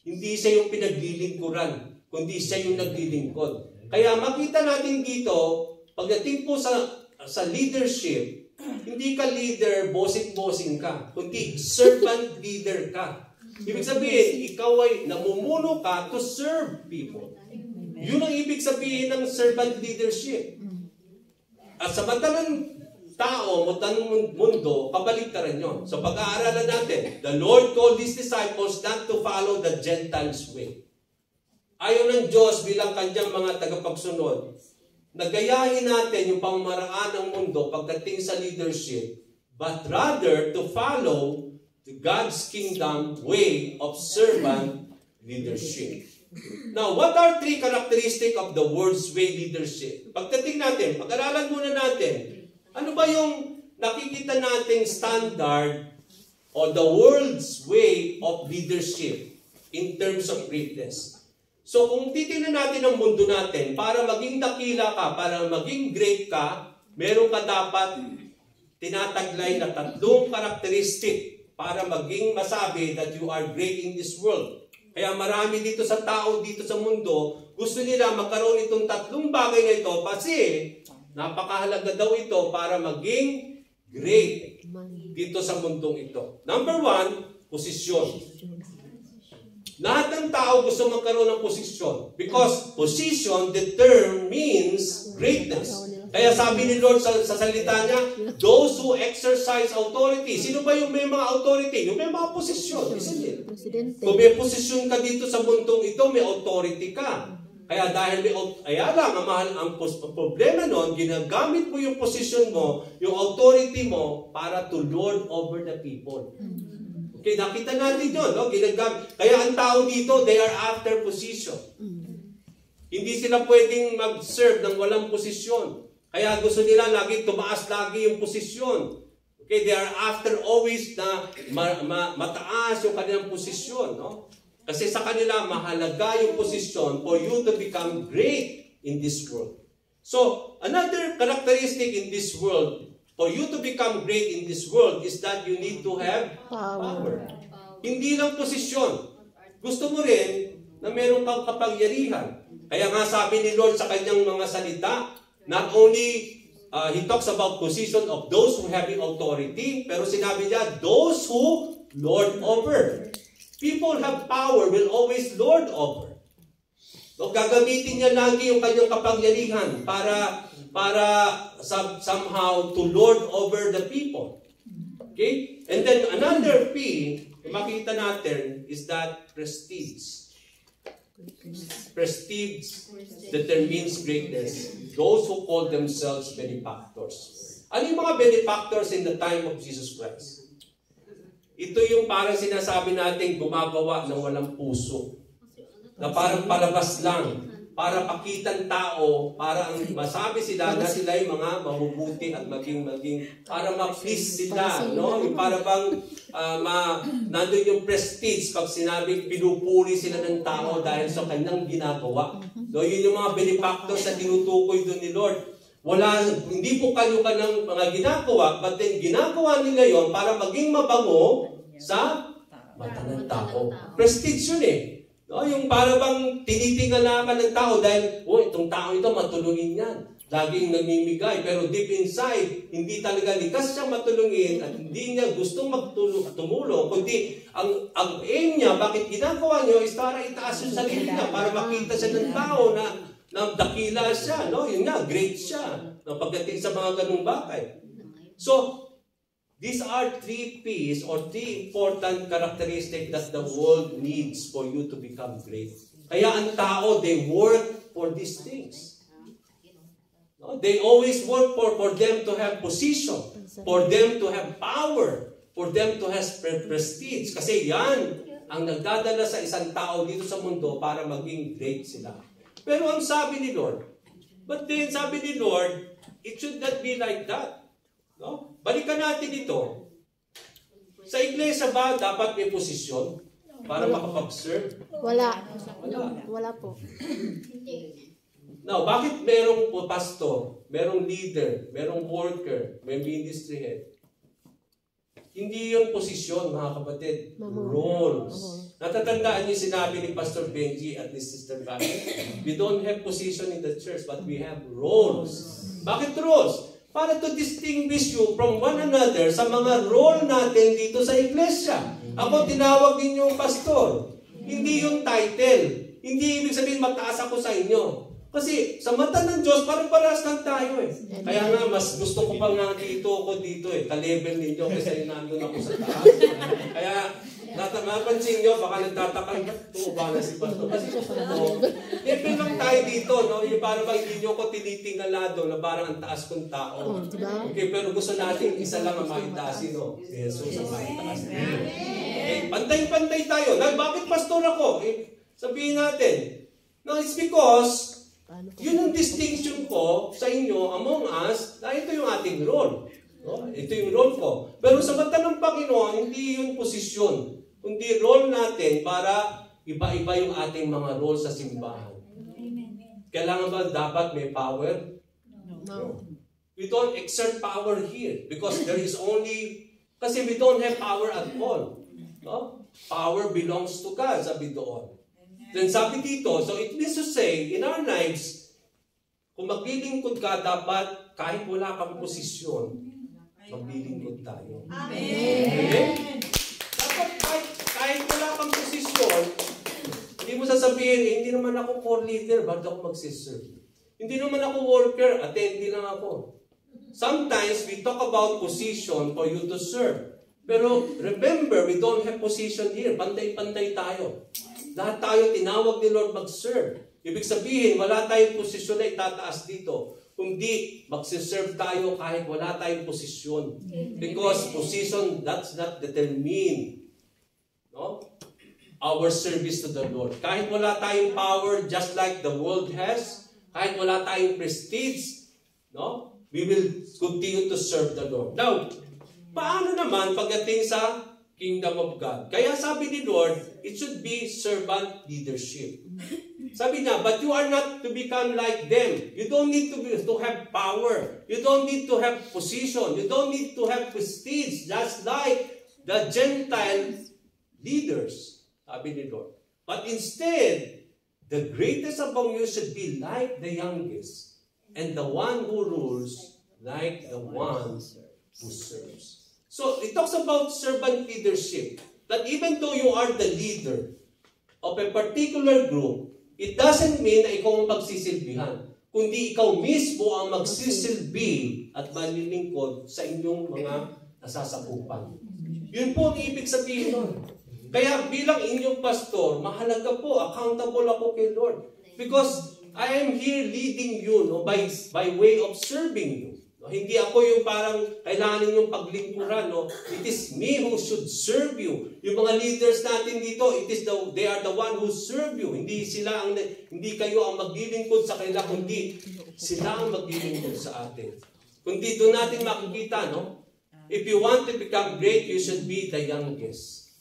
hindi siya yung pinaglilingkuran, kundi siya yung naglilingkod. Kaya makita natin dito, pagdating po sa leadership, hindi ka leader, bossing-bossing ka, kundi servant leader ka. Ibig sabihin, ikaw ay namumuno ka to serve people. Yun ang ibig sabihin ng servant leadership. At sa mata ng tao, mata ng mundo, kabaligtaran yun. So pag-aaralan natin, the Lord called His disciples not to follow the Gentiles' way. Ayaw ng Diyos bilang kanyang mga tagapagsunod, nagayahin natin yung pamamaraan ng mundo pagdating sa leadership, but rather to follow the God's kingdom way of servant leadership. Now, what are three characteristics of the world's way leadership? Pagdating natin, pag-aralan muna natin, ano ba yung nakikita nating standard or the world's way of leadership in terms of greatness? So kung titingnan natin ang mundo natin, para maging dakila ka, para maging great ka, meron ka dapat tinataglay na tatlong karakteristik para maging masabi that you are great in this world. Kaya marami dito sa tao, dito sa mundo, gusto nila magkaroon itong tatlong bagay na ito kasi napakahalaga daw ito para maging great dito sa mundong ito. Number one, posisyon. Lahat ng tao gusto magkaroon ng posisyon. Because position, the term means greatness. Kaya sabi ni Lord sa salita niya, those who exercise authority. Sino ba yung may mga authority? Yung may mga posisyon. Isn't it? Kung may posisyon ka dito sa mundong ito, may authority ka. Kaya dahil ang problema nun, ginagamit mo yung posisyon mo, yung authority mo, para to lord over the people. Okay, nakita natin yun, no? Kaya ang tao dito, they are after position. Hindi sila pwedeng mag-serve ng walang posisyon. Kaya gusto nila lagi tumaas lagi yung posisyon. Okay, they are after always na mataas yung kanilang posisyon, no? Kasi sa kanila mahalaga yung posisyon for you to become great in this world. So, another characteristic in this world, for you to become great in this world is that you need to have power. Hindi lang posisyon. Gusto mo rin na meron kang kapangyarihan. Kaya nga sabi ni Lord sa kanyang mga salita, not only He talks about position of those who have authority, pero sinabi niya, those who lord over. People have power will always lord over. No, gagamitin niya lagi yung kanyang kapangyarihan para somehow to lord over the people. Okay? And then another P, makita natin, is that prestige. Prestige determines greatness. Those who call themselves benefactors. Ano yung mga benefactors in the time of Jesus Christ? Ito yung parang sinasabi natin gumagawa ng walang puso. Na parang palabas lang. Para pakitan tao, para ang masabi sila na sila yung mga mabubuti at maging para ma-please sila, no? Yung para bang nandun yung prestige pag sinabing pinupuri sila ng tao dahil sa kanyang ginagawa. No, yun yung mga benefactors na tinutukoy doon ni Lord. Hindi po kayo ka ng mga ginagawa, but then ginagawa nila yon para maging mabango sa mata ng tao. Prestige yun eh. No, yung para bang tinitingala ka ng tao dahil, itong tao ito matulungin yan. Laging namimigay. Pero deep inside, hindi talaga likas siyang matulungin at hindi niya gustong tumulong. Kundi ang aim niya, bakit ginagawa niyo, is para itaas yung sarili niya, para makita siya ng tao na dakila siya. No? Yun nga, great siya. No, pagdating sa mga ganung bagay. So, these are 3 P's or 3 important characteristics that the world needs for you to become great. Kaya ang tao, they work for these things. No? They always work for them to have position, for them to have power, for them to have prestige. Kasi yan ang nagdadala sa isang tao dito sa mundo para maging great sila. Pero ang sabi ni Lord, but then sabi ni Lord, it should not be like that. No? Balikan natin ito. Sa iglesia ba dapat may posisyon para makapag-serve? Wala po. Now, bakit merong pastor, merong leader, merong worker, may ministry head? Hindi yung posisyon, mga kapatid. Roles. Natatandaan niyo sinabi ni Pastor Benji at ni Sister Gabby? We don't have position in the church, but we have roles. Bakit roles? Para to distinguish you from one another sa mga role natin dito sa iglesia. Ako tinawag ninyong pastor. Hindi yung title. Hindi ibig sabihin mataas ako sa inyo. Kasi sa mata ng Diyos, parang parehas lang tayo eh. Kaya nga, mas gusto ko pa nga dito eh. Ka-level ninyo kasi nandun ako sa taas. Kaya, napansin nyo, baka nagtataka, tuuba na si Pastor. Level lang tayo dito, no? Yung parang hindi nyo ko tinitingala doon na parang ang taas kong tao. Okay, pero gusto natin isa lang ang maitasin, no? Si Jesus ang maitaas. Okay, pantay-pantay tayo. Bakit pastor ako? Sabihin natin, no, it's because yun ang distinction ko sa inyo among us na ito yung ating role. No? Ito yung role ko. Pero sa mata ng Panginoon, hindi yung posisyon. Kundi role natin para iba-iba yung ating mga role sa simbahan. Kailangan ba dapat may power? No. We don't exert power here because there is only, kasi we don't have power at all. No? Power belongs to God, sabi doon. Then sabi dito, so it means to say, in our lives, kung maglilingkod ka, dapat kahit wala kang posisyon, maglilingkod tayo. Amen? Dapat kahit wala kang posisyon, hindi mo sasabihin, hindi naman ako core leader, bakit ako magsiserve? Hindi naman ako worker, attendee lang ako. Sometimes we talk about position for you to serve. Pero remember, we don't have position here. Pantay-pantay tayo. Lahat tayo tinawag ni Lord mag-serve. Ibig sabihin, wala tayong posisyon na itataas dito. Kundi, mag-serve tayo kahit wala tayong posisyon. Because position, that's not determine, no? Our service to the Lord. Kahit wala tayong power, just like the world has, kahit wala tayong prestige, no? We will continue to serve the Lord. Now, paano naman pagdating sa Kingdom of God? Kaya sabi ni Lord, it should be servant leadership. Sabi niya, but you are not to become like them. You don't need to have power. You don't need to have position. You don't need to have prestige, just like the Gentile leaders. Sabi ni Lord. But instead, the greatest among you should be like the youngest, and the one who rules like the one who serves. So, it talks about servant leadership. That even though you are the leader of a particular group, it doesn't mean na ikaw ang magsisilbihan, kundi ikaw mismo ang magsisilbi at manlilingkod sa inyong mga nasasakupan. Yun po ang ibig sabihin nun. Kaya bilang inyong pastor, mahalaga po, accountable ako kay Lord. Because I am here leading you, no, by way of serving you. No, hindi ako yung parang kailangan yung paglingkuran. No? It is me who should serve you. Yung mga leaders natin dito, they are the one who serve you. Hindi kayo ang maglilingkod sa kanila, kundi sila ang maglilingkod sa atin. Kundi doon natin makikita, no? If you want to become great, you should be the youngest.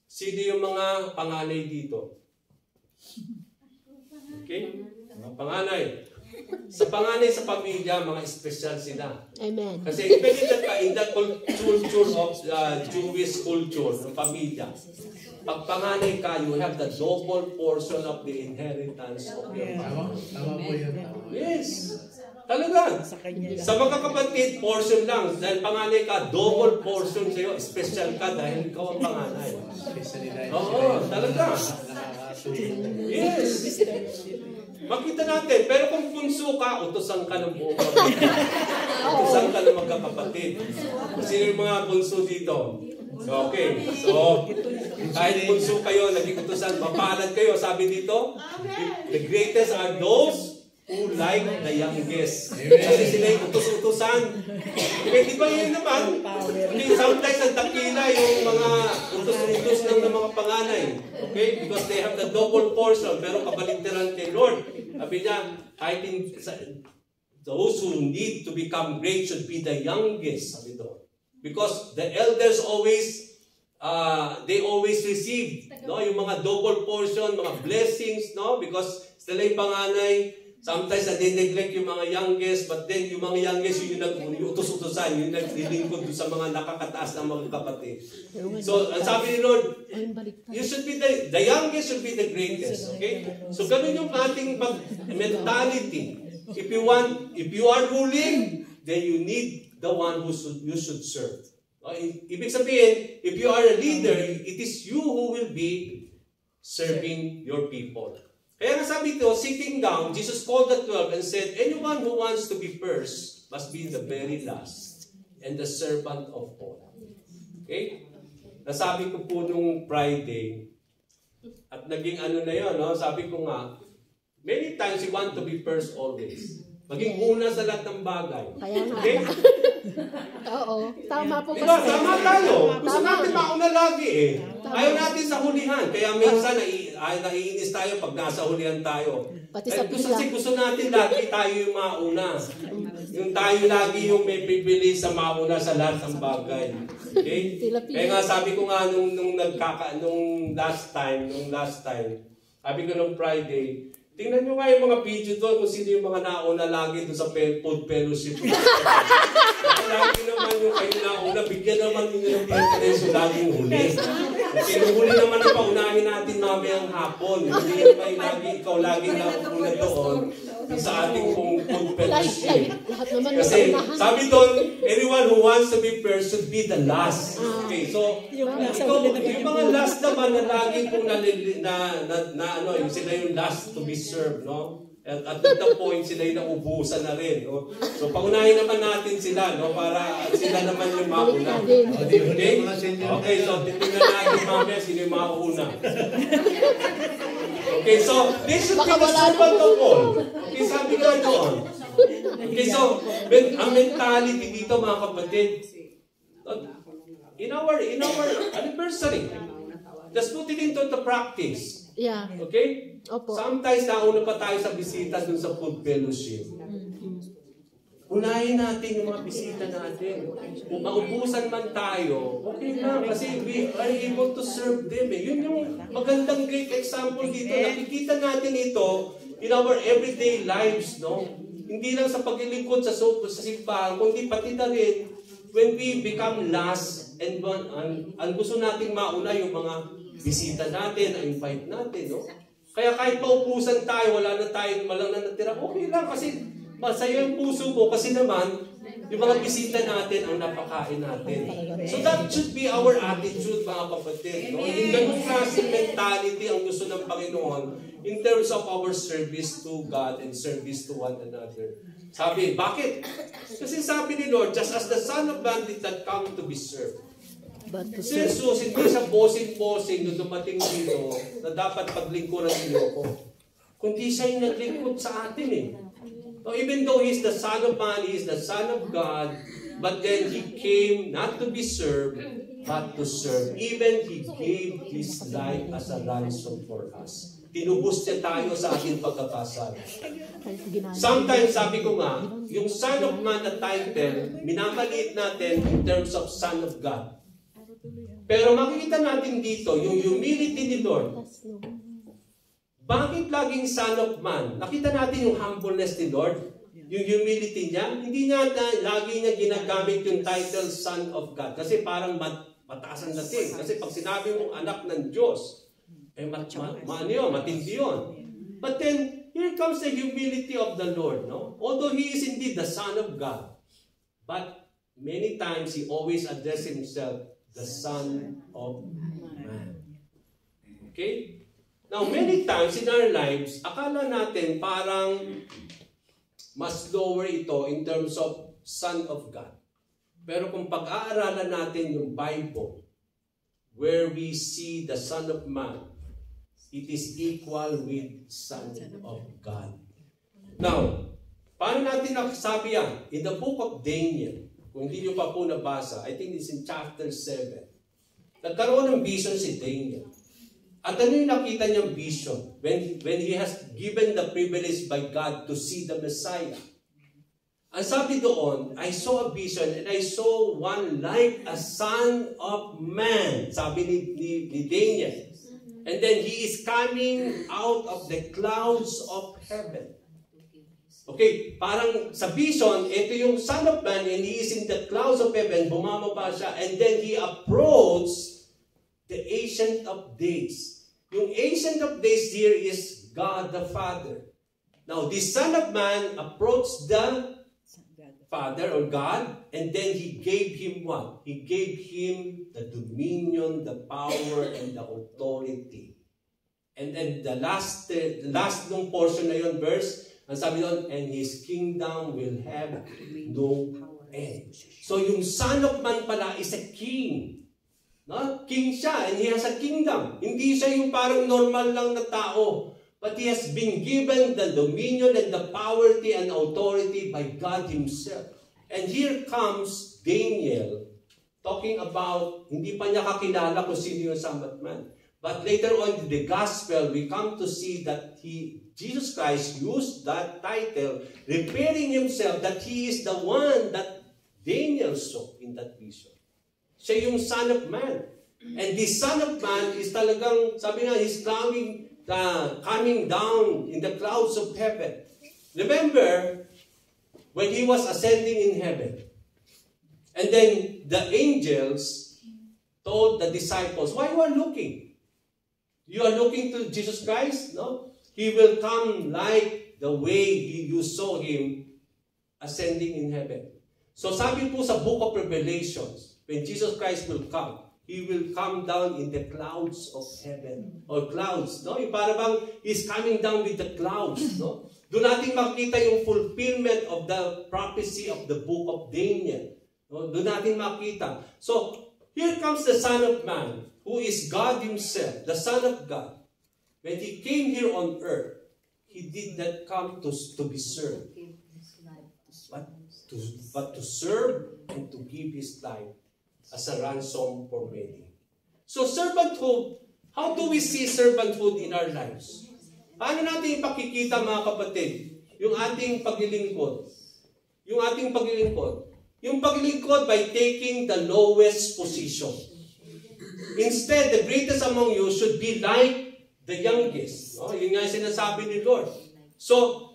Sino yung mga panganay dito? Okay? Mga panganay. Sa panganay sa pamilya, mga espesyal sila. Amen. Kasi even in the culture of Jewish culture, ng pamilya, pag panganay ka, you have the double portion of the inheritance of your family. Tama po yun. Yes. Talaga. Sa mga kapatid, portion lang. Dahil panganay ka, double portion sa'yo. Special ka dahil ikaw ang panganay. Oo, talaga. Yes. Makita natin. Pero kung bunso ka, utosan ka ng buong pamilya. Utosan ka ng magkakapatid. Sino yung mga bunso dito? Okay. So, kahit bunso kayo, naging utosan, mapalad kayo. Sabi dito, the greatest are those who like the youngest. Kasi sila yung utos-utusan. Okay, di ba yun naman? Sometimes ang dakila yung mga utos-utos lang ng mga panganay. Okay? Because they have the double portion. Pero kabaligtaran kay Lord. Sabi niya, those who need to become great should be the youngest. Sabi doon. Because the elders they always receive, no, yung mga double portion, mga blessings, no, because sila yung panganay. Sometimes na-neglect yung mga youngest, but then yung mga youngest yung utos-utosan, yung naglilingkod sa mga nakakataas ng mga kapatid. So, ang sabi ni Lord, you should be the youngest should be the greatest. Okay? So, ganun yung ating mentality. If you are ruling, then you need the one you should serve. Ibig sabihin, if you are a leader, it is you who will be serving your people. Kaya nga sabi ito, sitting down, Jesus called the 12 and said, anyone who wants to be first must be the very last and the servant of all. Okay? Nasabi ko po nung Friday, at naging ano na yun, no? Sabi ko nga, many times you want to be first always. Maging una sa lahat ng bagay. Kaya nga. Okay? Oo. Tama po kasi. Diba? Tama tayo. Gusto natin mauna lagi eh. Ayaw natin sa hulihan. Kaya minsan naiinis tayo pag nasa hulihan tayo. Pati sa pila. Gusto natin lagi tayo yung mauna. Yung tayo lagi yung may privilege sa mauna sa lahat ng bagay. Okay? Kaya nga sabi ko nga nung last time, sabi ko nung Friday, tingnan nyo nga yung mga video doon kung sino yung mga nauna lagi doon sa food fellowship. Lagi naman yung kayo nauna, bigyan naman ninyo ng preference yung laging huli. Kasi yung huli naman ang paunahin natin mamayang hapon. Hindi naman ikaw laging nauna doon sa ating food fellowship. Kasi sabi doon, anyone who wants to be first should be the last. Okay, so yung mga last naman na lagi kung yung sila yung last to be served, no? At the point, sila yung naubusan na rin, no? So, paunahin naman natin sila, no? Para sila naman yung mauna. Okay? Okay, so, titignan natin mamaya sino yung mauna. Okay, so, this should be the servant of all. Okay, sabi nga doon. Okay, so, ang mentality dito, mga kapatid, in our anniversary, let's put it into the practice. Yeah. Okay? Opo. Sometimes nauna pa tayo sa bisita dun sa food fellowship. Unahin natin yung mga bisita natin. Kung maubusan man tayo, okay na. Kasi we are able to serve them. Yun yung magandang great example dito. Nakikita natin ito in our everyday lives, no? Hindi lang sa paglilingkod sa simbahan, kundi pati na rin when we become last and ang gusto nating mauna yung mga bisita natin, invite natin, no? Kaya kahit paupusan tayo, walang na natira, okay lang kasi masaya yung puso ko kasi naman yung mga bisita natin ang napakain natin. So that should be our attitude, mga kapatid, no? Yung ganung klaseng mentality ang gusto ng Panginoon. in terms of our service to God and service to one another. Sabi, bakit? Kasi sabi ni Lord, just as the Son of Man did not come to be served. Si Jesus, hindi siya bossing-bossing nung dumating dito na dapat paglingkuran niyo ako. Kundi siya yung naglingkod sa atin eh. So even though He's the Son of Man, He is the Son of God, but then He came not to be served, but to serve. Even He gave His life as a ransom for us. Tinubos niya tayo sa ating pagkakasala. Sometimes, sabi ko nga, yung Son of Man na title, minamaliit natin in terms of Son of God. Pero makikita natin dito, yung humility ni Lord. Bakit laging Son of Man? Nakita natin yung humbleness ni Lord, yung humility niya. Hindi niya lagi niya ginagamit yung title Son of God. Kasi parang mataas ang dating. Kasi pag sinabi mong anak ng Diyos, matindi yun. But then, here comes the humility of the Lord. No? Although He is indeed the Son of God, but many times He always addresses Himself the Son of Man. Okay? Now, many times in our lives, akala natin parang mas lower ito in terms of Son of God. Pero kung pag-aaralan natin yung Bible, where we see the Son of Man, it is equal with Son of God. Now, paano natin nakasabi yan? In the book of Daniel, kung hindi nyo pa po nabasa, I think it's in chapter 7. Nagkaroon ng vision si Daniel. At ano yung nakita niyang vision? When he has given the privilege by God to see the Messiah. Ang sabi doon, I saw a vision and I saw one like a Son of Man. Sabi ni Daniel. And then He is coming out of the clouds of heaven. Okay, parang sa vision, ito yung Son of Man and He is in the clouds of heaven, bumababa siya, and then He approached the Ancient of Days. Yung Ancient of Days here is God the Father. Now, this Son of Man approached the Father or God, and then He gave Him what? He gave Him the dominion, the power, and the authority. And then the last nung portion na yun, verse, ang sabi doon, and His kingdom will have no end. So yung Son of Man pala is a king. No? King siya, and He has a kingdom. Hindi siya yung parang normal lang na tao. But He has been given the dominion and the power and authority by God Himself. And here comes Daniel talking about, hindi pa niya kakilala kung sino yung Son of Man. But later on in the gospel, we come to see that Jesus Christ used that title, referring Himself that He is the one that Daniel saw in that vision. Siya yung Son of Man. And the Son of Man is talagang, sabi nga, He's coming down in the clouds of heaven. Remember, when He was ascending in heaven, and then the angels told the disciples, why you are looking? You are looking to Jesus Christ? No? He will come like the way you saw Him ascending in heaven. So sabi po sa book of Revelations, when Jesus Christ will come, He will come down in the clouds of heaven. Or clouds, no? Yung para bang He's coming down with the clouds, no? Doon natin makita yung fulfillment of the prophecy of the book of Daniel. No? Doon natin makita. So, here comes the Son of Man, who is God Himself, the Son of God. When He came here on earth, He did not come to be served, but to serve and to give His life as a ransom for many. So servanthood, how do we see servanthood in our lives? Paano natin ipakikita, mga kapatid, yung ating paglilingkod? Yung ating paglilingkod. Yung paglilingkod by taking the lowest position. Instead, the greatest among you should be like the youngest. No? Yun nga yung sinasabi ni Lord. So,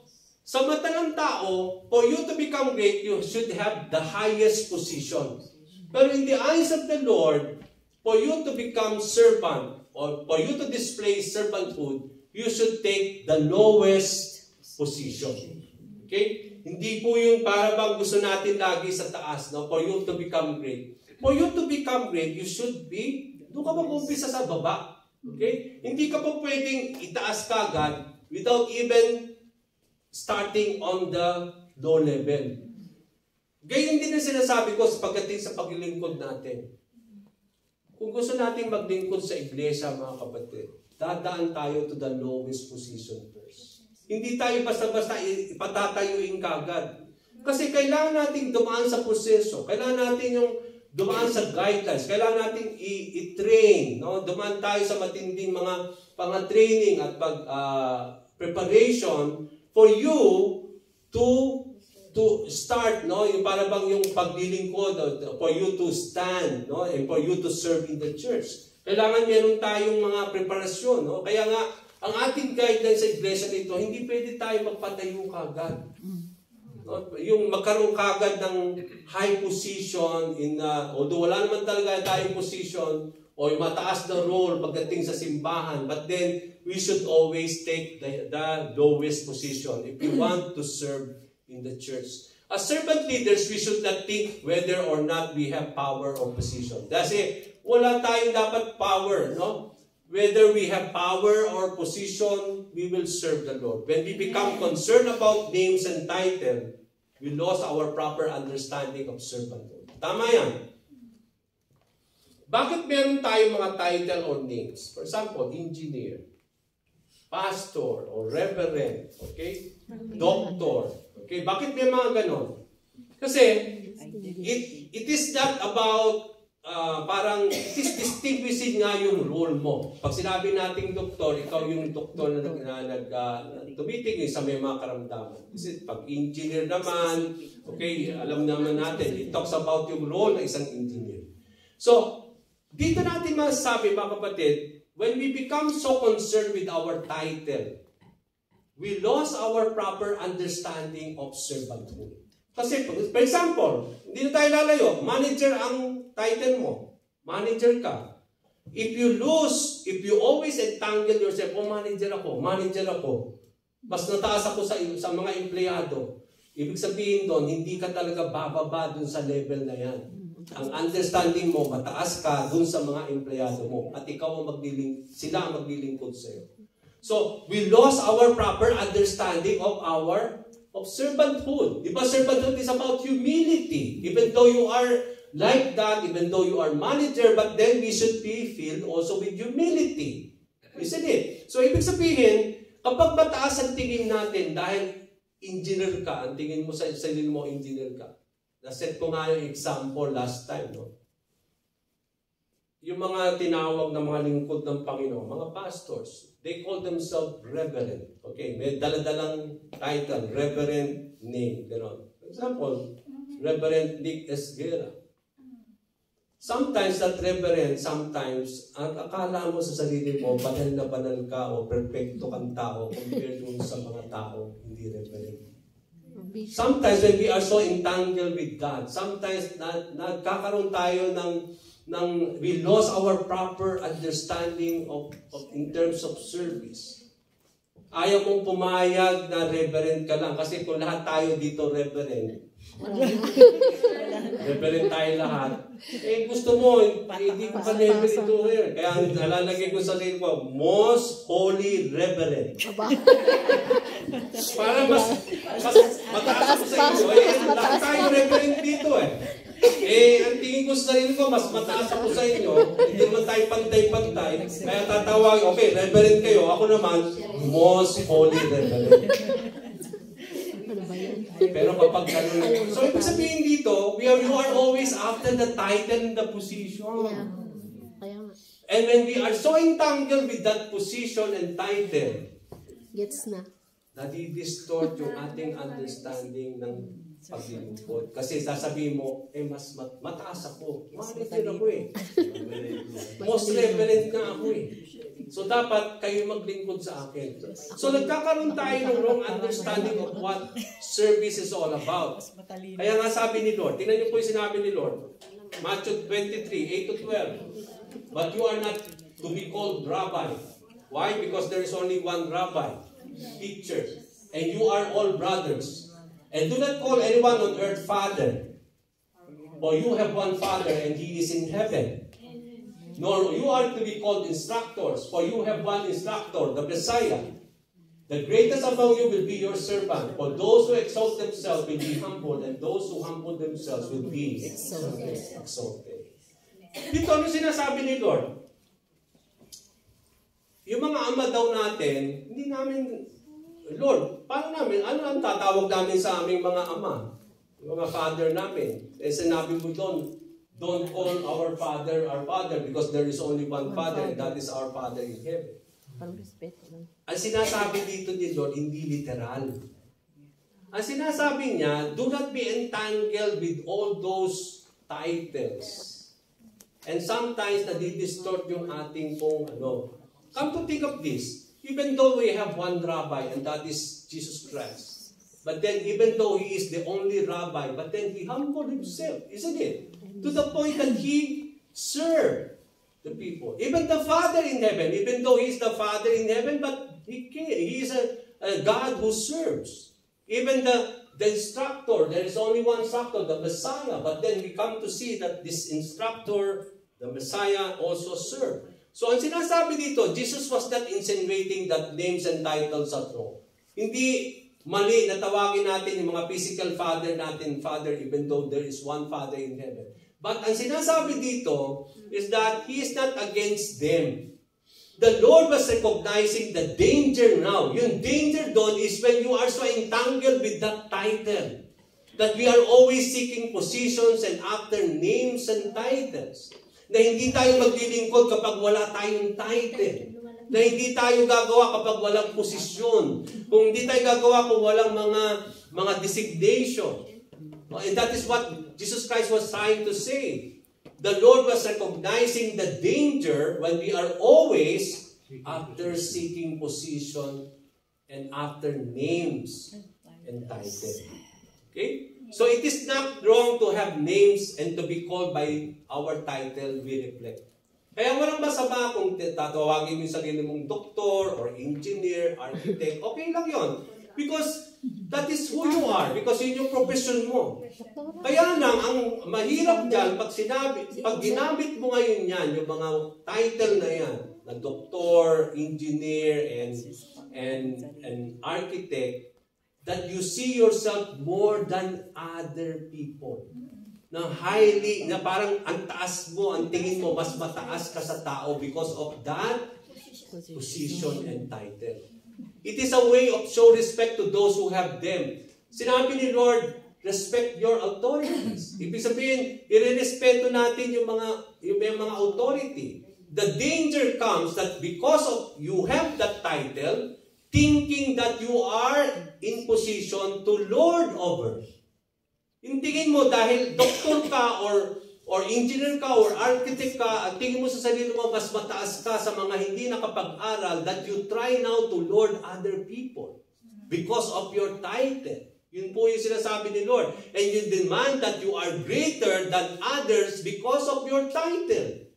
sa mata ng tao, for you to become great, you should have the highest position. Pero in the eyes of the Lord, for you to become servant, or for you to display servanthood, you should take the lowest position. Okay? Hindi po yung para bang gusto natin lagi sa taas, no? For you to become great. For you to become great, you should be, doon ka mag-umpisa sa baba. Okay? Hindi ka po pwedeng itaas kagad without even starting on the low level. Gayun din ang sinasabi ko sa pagdating sa paglilingkod natin. Kung gusto natin maglingkod sa iglesia, mga kapatid, dadaan tayo to the lowest position first. Hindi tayo basta-basta ipatatayuin kagad. Kasi kailangan natin dumaan sa proseso. Kailangan natin yung dumaan sa guidelines. Kailangan natin i-train. No? Dumaan tayo sa matinding mga training at preparation for you to start, no, yung para bang yung paglilingkod, for you to stand, no, and for you to serve in the church. Kailangan meron tayong mga preparasyon, no? Kaya nga ang ating guidelines sa iglesia nito, hindi pwede tayo magpatayo kagad. No? Yung magkaroon kagad ng high position although wala naman talaga tayong position o yung mataas na role pagdating sa simbahan, but then we should always take the lowest position if we want to serve in the church. As servant leaders, we should not think whether or not we have power or position. Kasi wala tayong dapat power, no? Whether we have power or position, we will serve the Lord. When we become concerned about names and title, we lost our proper understanding of servanthood. Tama yan. Bakit meron tayong mga title or names? For example, engineer, pastor, or reverend, okay? Doctor. Okay, bakit may mga ganon? Kasi, it is not about, parang, it is distinguishing nga yung role mo. Pag sinabi nating doktor, ikaw yung doktor na tumitingin sa may mga karamdaman. Kasi pag engineer naman, okay, alam naman natin, it talks about yung role ng isang engineer. So, dito natin masasabi, mga kapatid, when we become so concerned with our title, we lost our proper understanding of servanthood. Kasi, for example, hindi na tayo lalayo, manager ang title mo. Manager ka. If you always entangle yourself, manager ako, mas nataas ako sa mga empleyado. Ibig sabihin doon, hindi ka talaga bababa dun sa level na yan. Ang understanding mo, mataas ka dun sa mga empleyado mo at ikaw sila ang maglilingkod sa'yo. So, we lost our proper understanding of servanthood. Diba, servanthood is about humility. Even though you are like that, even though you are manager, but then we should be filled also with humility. Isn't it? So, ibig sabihin, kapag mataas ang tingin natin dahil engineer ka, ang tingin mo sa sarili mo, engineer ka. Naset ko nga yung example last time, no? Yung mga tinawag na mga lingkod ng Panginoon, mga pastors, they call themselves reverend. Okay, may daladalang title, reverend name, gano'n. For example, Reverend Nick Esguera. Sometimes that reverend, sometimes, ang akala mo sa sarili mo, banal na banal ka o perfecto kang tao compared dun sa mga tao, hindi reverend. Sometimes when we are so entangled with God, sometimes nagkakaroon tayo ng we lost our proper understanding of in terms of service. Ayaw mong pumayag na reverend ka lang kasi kung lahat tayo dito reverend tayo lahat. Gusto mo, hindi ko pa reverend ito ngayon. Kaya nalalagay ko sa sarili ko, most holy reverend. Para mas mataas ko sa inyo. Lahat tayo reverend dito ang tingin ko sa sarili ko, mas mataas ako sa inyo. Hindi naman tayo pantay-pantay. Kaya tatawag, okay, reverend kayo. Ako naman, most holy reverend. Pero kapag ganun, so ibig sabihin dito, you are always after the title and the position. And when we are so entangled with that position and title, gets na. Nadi-distort yung ating understanding ng paglilingkod. Kasi sasabihin mo, mas mataas ako. Manager ako Most reverend nga ako So dapat kayo maglingkod sa akin. So nagkakaroon tayo ng wrong understanding of what service is all about. Kaya nga sabi ni Lord, tingnan niyo po yung sinabi ni Lord. Matthew 23, 8-12. But you are not to be called rabbi. Why? Because there is only one rabbi, teacher. And you are all brothers. And do not call anyone on earth father. For you have one Father and He is in heaven. nor you are to be called instructors, for you have one instructor, the Messiah. The greatest among you will be your servant, for those who exalt themselves will be humbled, and those who humble themselves will be exalted. Dito, ano sinasabi ni Lord? Yung mga ama daw natin, hindi namin, Lord, paano namin, ano ang tatawag namin sa aming mga ama? Yung mga father namin. Eh, sinabi mo doon, don't call our father, because there is only one Father, and that is our Father in heaven. Ang sinasabi dito ni Lord, hindi literal. Ang sinasabi niya, do not be entangled with all those titles. And sometimes, nadidistort yung ating pong ano. Come to think of this, even though we have one rabbi, and that is Jesus Christ. But then, even though He is the only rabbi, but then He humbled Himself, isn't it? To the point that He served the people. Even the Father in heaven, even though He is the Father in heaven, but He is a God who serves. Even the instructor, there is only one instructor, the Messiah. But then we come to see that this instructor, the Messiah, also served. So ang sinasabi dito, Jesus was not insinuating that names and titles are wrong. Hindi mali na tawagin natin yung mga physical father natin, Father, even though there is one Father in heaven. But ang sinasabi dito is that He is not against them. The Lord was recognizing the danger now. Yung danger doon is when you are so entangled with that title. That we are always seeking positions and after names and titles. Na hindi tayo maglilingkod kapag wala tayong title. Na hindi tayo gagawa kapag walang posisyon. Kung hindi tayo gagawa kung walang mga designation. And that is what Jesus Christ was trying to say. The Lord was recognizing the danger when we are always after seeking position and after names and titles. Okay? So it is not wrong to have names and to be called by our title we reflect. Kaya walang masama kung tatawagin mo yung sarili mong doktor or engineer, architect, okay lang yon. Because that is who you are. Because yun yung profession mo. Kaya lang, ang mahirap dyan, pag ginamit mo ngayon yan, yung mga title na yan, na doktor, engineer, and architect, that you see yourself more than other people. Na highly, na parang ang taas mo, ang tingin mo, mas mataas ka sa tao because of that position and title. It is a way of show respect to those who have them. Sinabi ni Lord, respect your authorities. Ibig sabihin, irerespeto natin yung mga authority. The danger comes that because of you have that title, thinking that you are in position to lord over. Yung tingin mo dahil doktor ka or engineer ka or architect ka, at tingin mo sa sarili mo mas mataas ka sa mga hindi nakapag-aral, that you try now to lord other people because of your title. Yun po yung sinasabi ni Lord. And you demand that you are greater than others because of your title.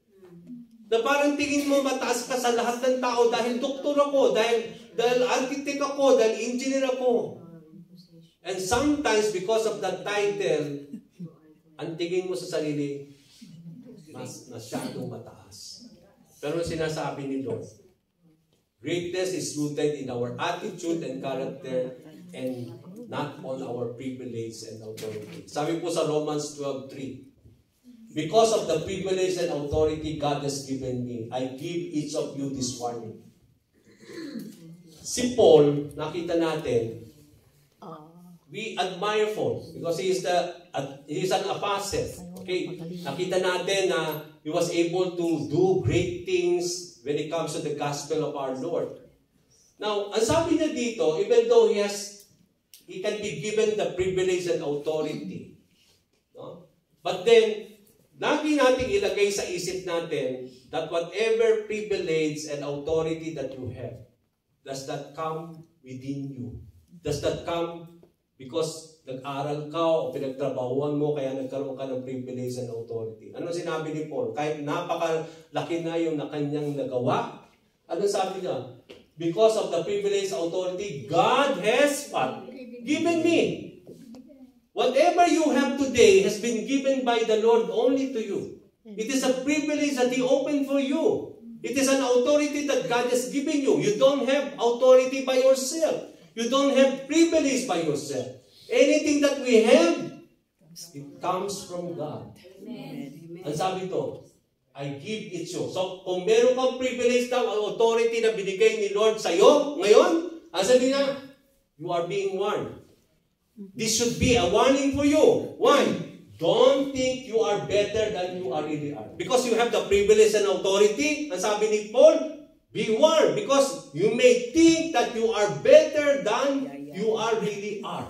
Na parang tingin mo mataas ka sa lahat ng tao dahil doktor ako, dahil architect ako, dahil engineer ako. And sometimes because of that title, ang tingin mo sa sarili, masyadong mataas. Pero sinasabi ni Lord, greatness is rooted in our attitude and character and not on our privilege and authority. Sabi po sa Romans 12:3, because of the privilege and authority God has given me, I give each of you this warning. Si Paul, nakita natin, we admire Paul because he is an apostle. Okay, nakita natin na he was able to do great things when it comes to the gospel of our Lord. Now, ang sabi niya dito, even though he can be given the privilege and authority, no? But then lagi nating ilagay sa isip natin that whatever privilege and authority that you have, does that come within you? Does that come because nag-aral ka o pinagtrabahuan mo kaya nagkaroon ka ng privilege and authority? Ano sinabi ni Paul? Kahit napakalaki na yung kanyang nagawa, ano sabi niya? Because of the privilege and authority God has given me. Whatever you have today has been given by the Lord only to you. It is a privilege that He opened for you. It is an authority that God has given you. You don't have authority by yourself. You don't have privilege by yourself. Anything that we have, it comes from God. Ang sabi to, I give it you. So, kung meron kang privilege daw, ang authority na binigay ni Lord sa'yo, ngayon, ang sabi niya, you are being warned. This should be a warning for you. Why? Don't think you are better than you really are. Because you have the privilege and authority, ang sabi ni Paul, be warned. Because you may think that you are better than you really are.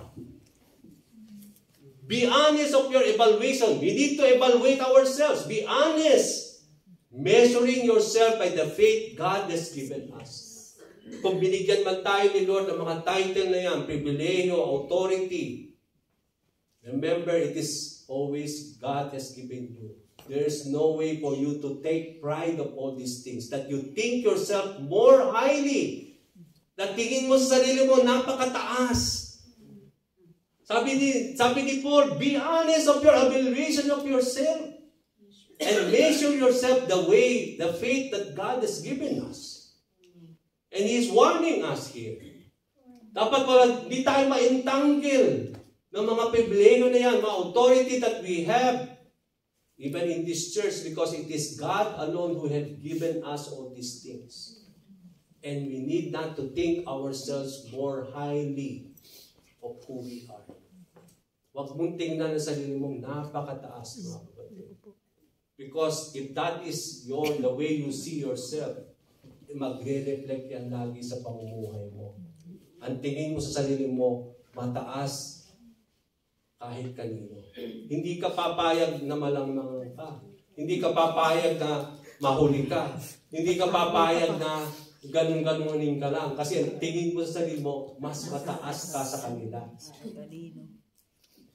Be honest of your evaluation. We need to evaluate ourselves. Be honest. Measuring yourself by the faith God has given us. Kung binigyan man tayo ni Lord ng mga title na yan, pribileyo, authority, remember, it is always God has given you. There is no way for you to take pride of all these things. That you think yourself more highly. That tingin mo sa sarili mo, napakataas. Sabi ni Paul, be honest of your evaluation of yourself. And measure yourself the faith that God has given us. And He's warning us here. Dapat di tayo ma-entangle ng mga pribileyo na yan, mga authority that we have, even in this church, because it is God alone who has given us all these things. And we need not to think ourselves more highly of who we are. Huwag mong tingnan na sarili mong napakataas, mga kapatid. Because if that is the way you see yourself, magre-reflect yan lagi sa pamumuhay mo. Ang tingin mo sa sarili mo, mataas kahit kanino. Hindi ka papayag na malamang ka. Hindi ka papayag na mahuli ka. Hindi ka papayag na ganun-ganunin ka lang. Kasi ang tingin mo sa sarili mo, mas mataas ka sa kanila.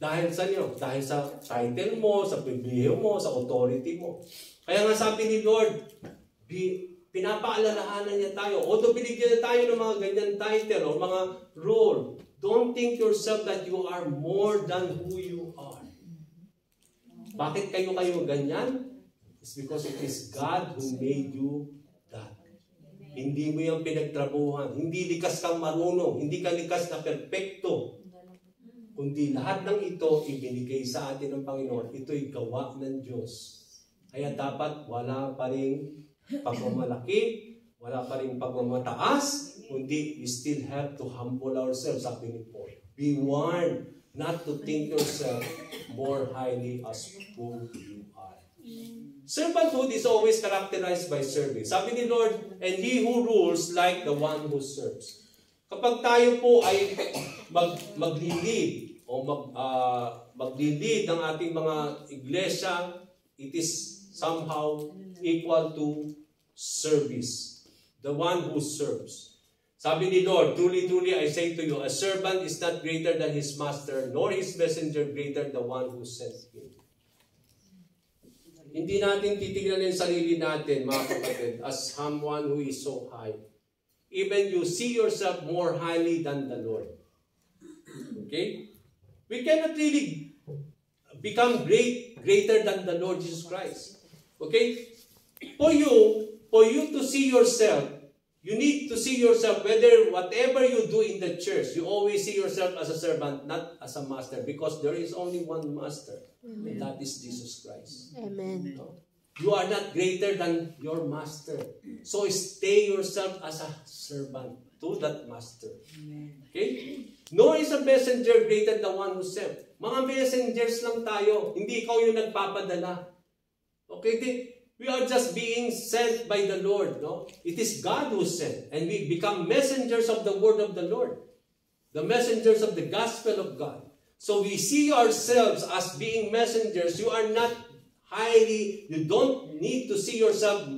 Dahil sa niyo? Dahil sa title mo, sa pribileyo mo, sa authority mo. Kaya nga sabi ni Lord, pinapaalalahanan niya tayo. Although binigyan na tayo ng mga ganyan title o mga role, don't think yourself that you are more than who you are. Bakit kayo ganyan? It's because it is God who made you that. Hindi mo yung pinagtrabuhan. Hindi likas kang marunong. Hindi ka likas na perfecto. Kundi lahat ng ito ibinigay sa atin ng Panginoon. Ito'y gawa ng Diyos. Kaya dapat wala pa rin pagmamalaki, wala pa rin pagmamataas, kundi we still have to humble ourselves, sabi ni Paul. Be warned not to think yourself more highly as who you are. Servanthood is always characterized by service. Sabi ni Lord, and he who rules like the one who serves. Kapag tayo po ay maglilid o maglilid ng ating mga iglesia, it is somehow equal to service. The one who serves. Sabi ni Lord, truly, truly, I say to you, a servant is not greater than his master, nor his messenger greater than the one who sent him. Hindi natin titignan yung sarili natin, mga kapatid, as someone who is so high. Even you see yourself more highly than the Lord. Okay? We cannot really become greater than the Lord Jesus Christ. Okay? For you to see yourself, you need to see yourself whether whatever you do in the church, you always see yourself as a servant, not as a master, because there is only one master, and that is Jesus Christ. Amen. No? You are not greater than your master. So stay yourself as a servant to that master. Okay? Nor is a messenger greater than the one who sent. Mga messengers lang tayo. Hindi ikaw yung nagpapadala. Okay? We are just being sent by the Lord. No? It is God who sent. And we become messengers of the word of the Lord. The messengers of the gospel of God. So we see ourselves as being messengers. You are not highly, you don't need to see yourself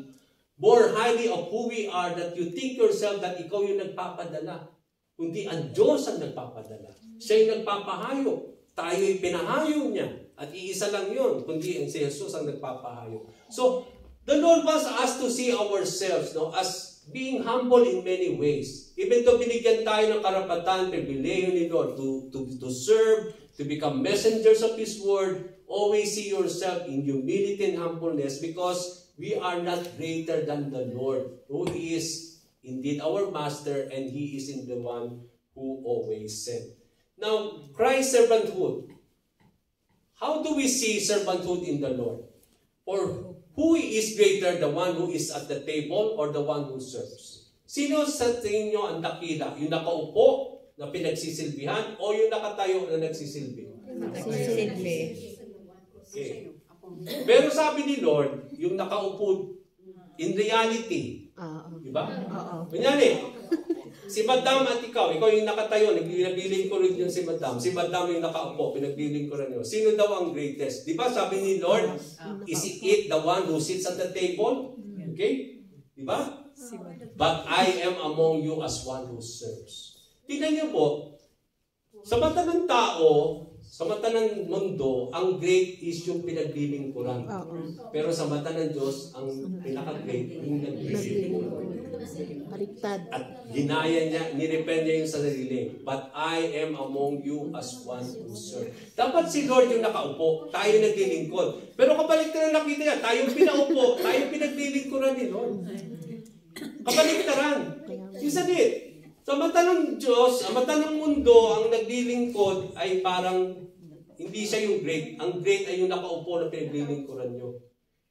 more highly of who we are, that you think yourself that ikaw yung nagpapadala. Kundi ang Diyos ang nagpapadala. Siya yung nagpapahayo. Tayo'y pinahayo niya. At iisa lang yun, kundi ang si Jesus ang nagpapahayo. So, the Lord wants us to see ourselves as being humble in many ways. Even though binigyan tayo ng karapatan, pribileyo ni Lord to serve, to become messengers of His Word, always see yourself in humility and humbleness, because we are not greater than the Lord, who is indeed our Master, and He is in the one who always sent. Now, Christ's servanthood. How do we see servanthood in the Lord? Or who is greater, the one who is at the table or the one who serves? Sino sa tingin nyo ang dakila? Yung nakaupo na pinagsisilbihan o yung nakatayo na nagsisilbi? Nagsisilbi. Okay. Pero sabi ni Lord, yung nakaupo in reality. Diba? Kunyari, si Madam at ikaw yung nakatayo, pinagbiling ko rin yun si Madam. Si Madam yung nakaupo, pinagbiling ko rin yun. Sino daw ang greatest? Diba sabi ni Lord, is it the one who sits at the table? Okay? Diba? But I am among you as one who serves. Tingnan niyo po, sa mata ng tao, sa mata ng mundo, ang great is yung pinaglilingkuran. Pero sa mata ng Diyos, ang pinaka-great yung naglilingkuran. Baliktad. At ginaya niya, nirepent niya yung sarili. But I am among you as one who serves. Dapat si Lord yung nakaupo, tayo naglilingkod. Pero kabaliktaran na nakita niya, tayo pinaupo, tayo pinaglilingkuran ni Lord. Kabaliktaran. Isn't it? Sa mata ng Diyos, sa mata ng mundo, ang naglilingkod ay parang hindi siya yung great. Ang great ay yung nakaupo na pinaglilingkuran nyo.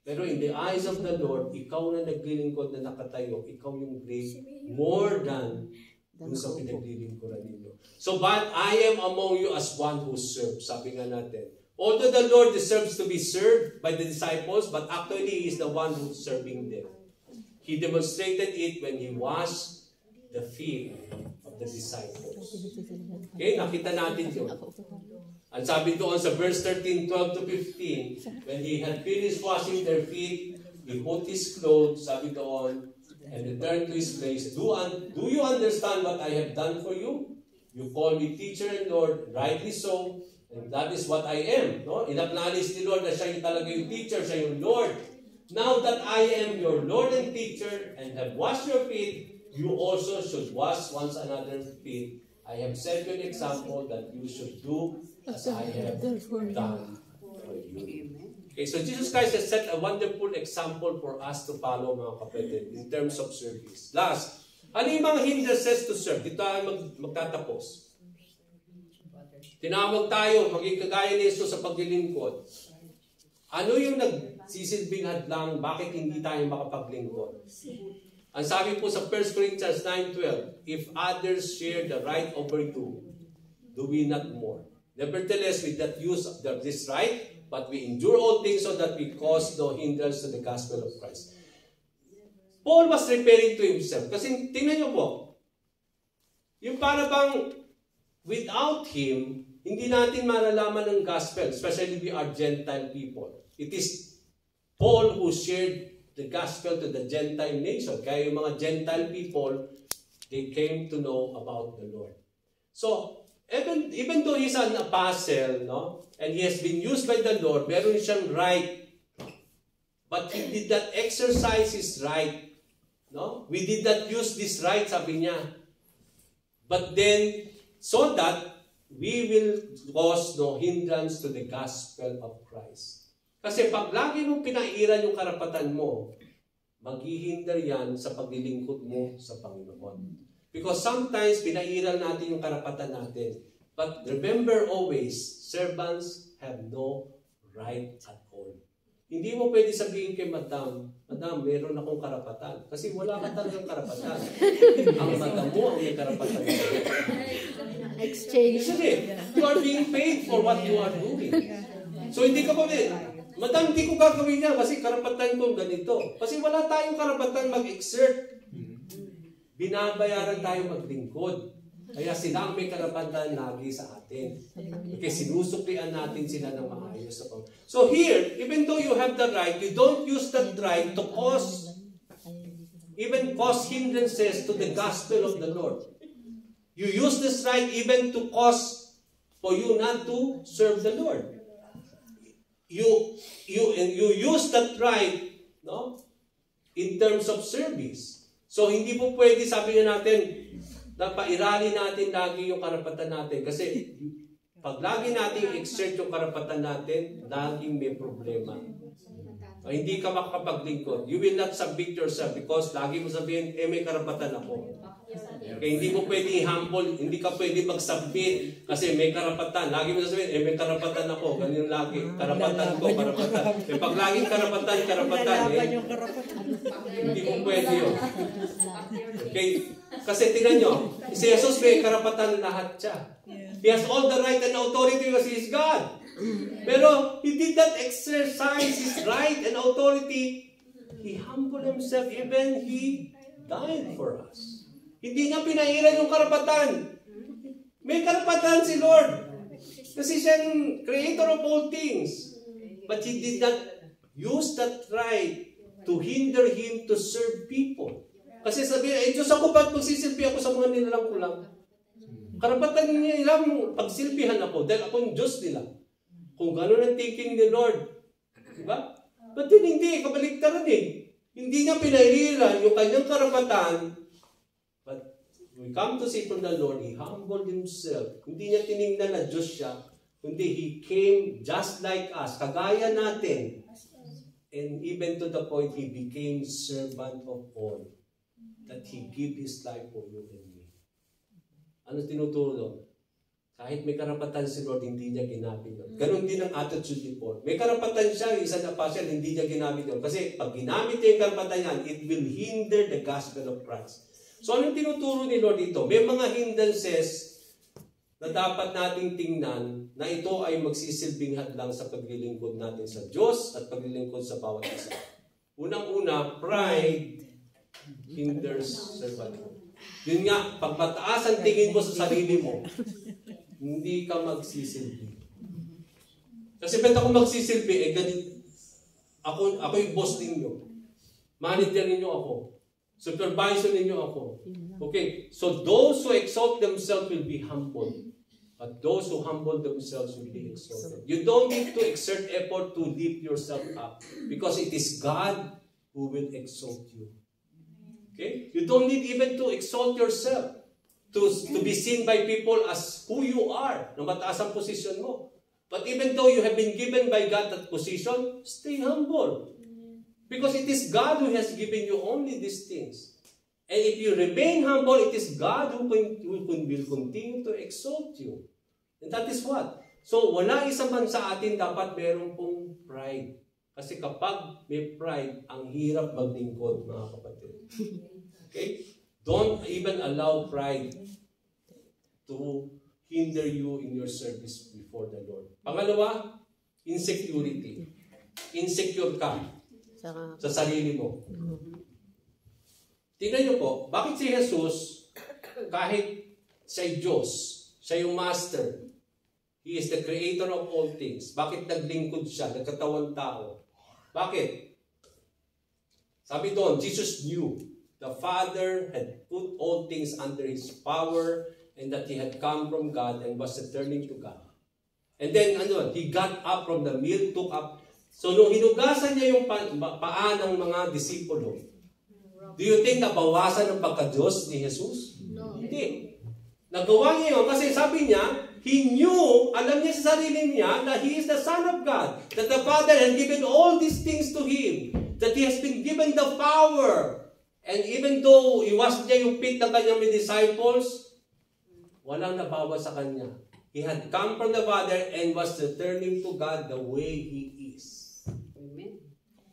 Pero in the eyes of the Lord, ikaw na naglilingkod na nakatayo, ikaw yung great more than yung sa pinaglilingkuran ninyo. So, but I am among you as one who serves. Sabi nga natin. Although the Lord deserves to be served by the disciples, but actually He is the one who's serving them. He demonstrated it when He washed the feet of the disciples. Okay, nakita natin yun. Ang sabi doon sa verse 13, 12 to 15, when He had finished washing their feet, He put His clothes, sabi doon, and returned to His place. Do you understand what I have done for you? You call me teacher and Lord, rightly so, and that is what I am. No? In-acknowledge ni Lord na siya yung talaga yung teacher, siya yung Lord. Now that I am your Lord and teacher, and have washed your feet, you also should wash one another's feet. I have set you an example that you should do as I have done for you. Okay, so Jesus Christ has set a wonderful example for us to follow, mga kapatid, in terms of service. Last, ano yung mga hindrances to serve? Dito tayo magtatapos. Tinawag tayo, maging kagaya ni Jesus sa paglilingkod. Ano yung nagsisilbing hadlang, bakit hindi tayo makapaglingkod? Ang sabi po sa 1 Corinthians 9:12, if others share the right over you, do we not more? Nevertheless, we that use of this right, but we endure all things so that we cause no hindrance to the gospel of Christ. Paul was referring to himself. Kasi tingnan niyo po, yung para bang without him, hindi natin malalaman ng gospel, especially we are Gentile people. It is Paul who shared the gospel to the Gentile nation. Kaya yung mga Gentile people, they came to know about the Lord. So, even though he's an apostle, no, and he has been used by the Lord, meron siyang right, but he did not exercise his right. No? We did not use this right, sabi niya. But then, so that we will cause no hindrance to the gospel of Christ. Kasi pag lagi mong pinairan yung karapatan mo, maghihinder yan sa paglilingkod mo sa Panginoon. Because sometimes pinairan natin yung karapatan natin. But remember always, servants have no right at all. Hindi mo pwede sabihin kay Madam, Madam, meron akong karapatan. Kasi wala ka talagang karapatan. Ang Madam mo ang may karapatan. Exchange. Isn't it? You are being paid for what you are doing. So hindi ka pa Madam, hindi ko gagawin niya kasi karapatan ko ganito. Kasi wala tayong karapatan mag-exert. Binabayaran tayo maglingkod. Kaya sila ang may karapatan lagi sa atin. Okay, sinusuklian natin sila ng maayos. So here, even though you have the right, you don't use that right to cause hindrances to the gospel of the Lord. You use this right even to cause for you not to serve the Lord. You use that right, no, in terms of service. So hindi po pwede sabi natin na pairali natin lagi yung karapatan natin kasi pag lagi nating exert yung karapatan natin, laging may problema. O, hindi ka makapaglingkod. You will not submit yourself because lagi mo sabihin, may karapatan ako. Okay, hindi mo pwedeng humble, hindi ka pwedeng mag-submit kasi may karapatan. Lagi mo sabihin, may karapatan ako. Ganyan lagi. Karapatan ko, karapatan. Pag laging karapatan, hindi mo pwede yun. Okay? Kasi tingnan nyo, si Jesus may karapatan lahat siya. He has all the right and authority because He is God. Pero He did not exercise His right and authority. He humbled Himself, even He died for us. Hindi niya pinairan yung karapatan. May karapatan si Lord. Kasi siya yung creator of all things. But He did not use that right to hinder Him to serve people. Kasi sabi, Diyos ako, ba't magsisilbi ako sa mga nilalang ko lang? Karapatan niya ilang pagsilbihan ako dahil ako yung Diyos nila. Kung gano'n ang thinking ni Lord. Diba? But then hindi, kabaligtaran eh. Hindi niya pinairan yung kanyang karapatan. But we come to see from the Lord, He humbled Himself. Hindi niya tinignan na Diyos siya, kundi He came just like us, kagaya natin. And even to the point, He became servant of all. That He gave His life for you and me. Ano tinuturo? Kahit may karapatan si Lord, hindi niya ginamit yun. Ganon din ang attitude ni Paul. May karapatan siya, isa na pa siya, hindi niya ginamit yun. Kasi pag ginamit niya yung karapatan yan, it will hinder the gospel of Christ. So anong tinuturo ni Lord dito? May mga hindrances na dapat nating tingnan na ito ay magsisilbing hadlang sa paglilingkod natin sa Diyos at paglilingkod sa bawat isa. Unang-una, pride hinders servanthood. Yun nga, pag mataas ang tingin mo sa sarili mo, hindi ka magsisilbi. Kasi ba't ako magsisilbi? Ganit, ako yung boss ninyo. Manager ninyo ako. Supervisor ninyo ako. Okay, so those who exalt themselves will be humbled. But those who humble themselves will be exalted. You don't need to exert effort to lift yourself up because it is God who will exalt you. Okay? You don't need even to exalt yourself to be seen by people as who you are, na mataas ang posisyon mo. But even though you have been given by God that position, stay humble. Because it is God who has given you only these things. And if you remain humble, it is God who will continue to exalt you. And that is what? So, wala isa man sa atin dapat meron pong pride. Kasi kapag may pride, ang hirap maglingkod, mga kapatid. Okay? Don't even allow pride to hinder you in your service before the Lord. Pangalawa, insecurity. Insecure ka sa sarili mo. Tingnan niyo po, bakit si Jesus, kahit siya Diyos, siya yung Master, He is the creator of all things. Bakit naglingkod siya, nagkatawang tao? Bakit? Sabi doon, Jesus knew the Father had put all things under His power and that He had come from God and was returning to God. And then, He got up from the meal, took up. So, nung hinugasan niya yung paa ng mga disipulo, do you think nabawasan ang pagka-Diyos ni Jesus? No. Hindi. Nagawa niya yun kasi sabi niya, He knew, alam niya sa sarili niya, that He is the Son of God, that the Father had given all these things to Him, that He has been given the power. And even though iwas niya yung feet ng kanyang disciples, walang nabawa sa kanya. He had come from the Father and was returning to God the way He is. Amen.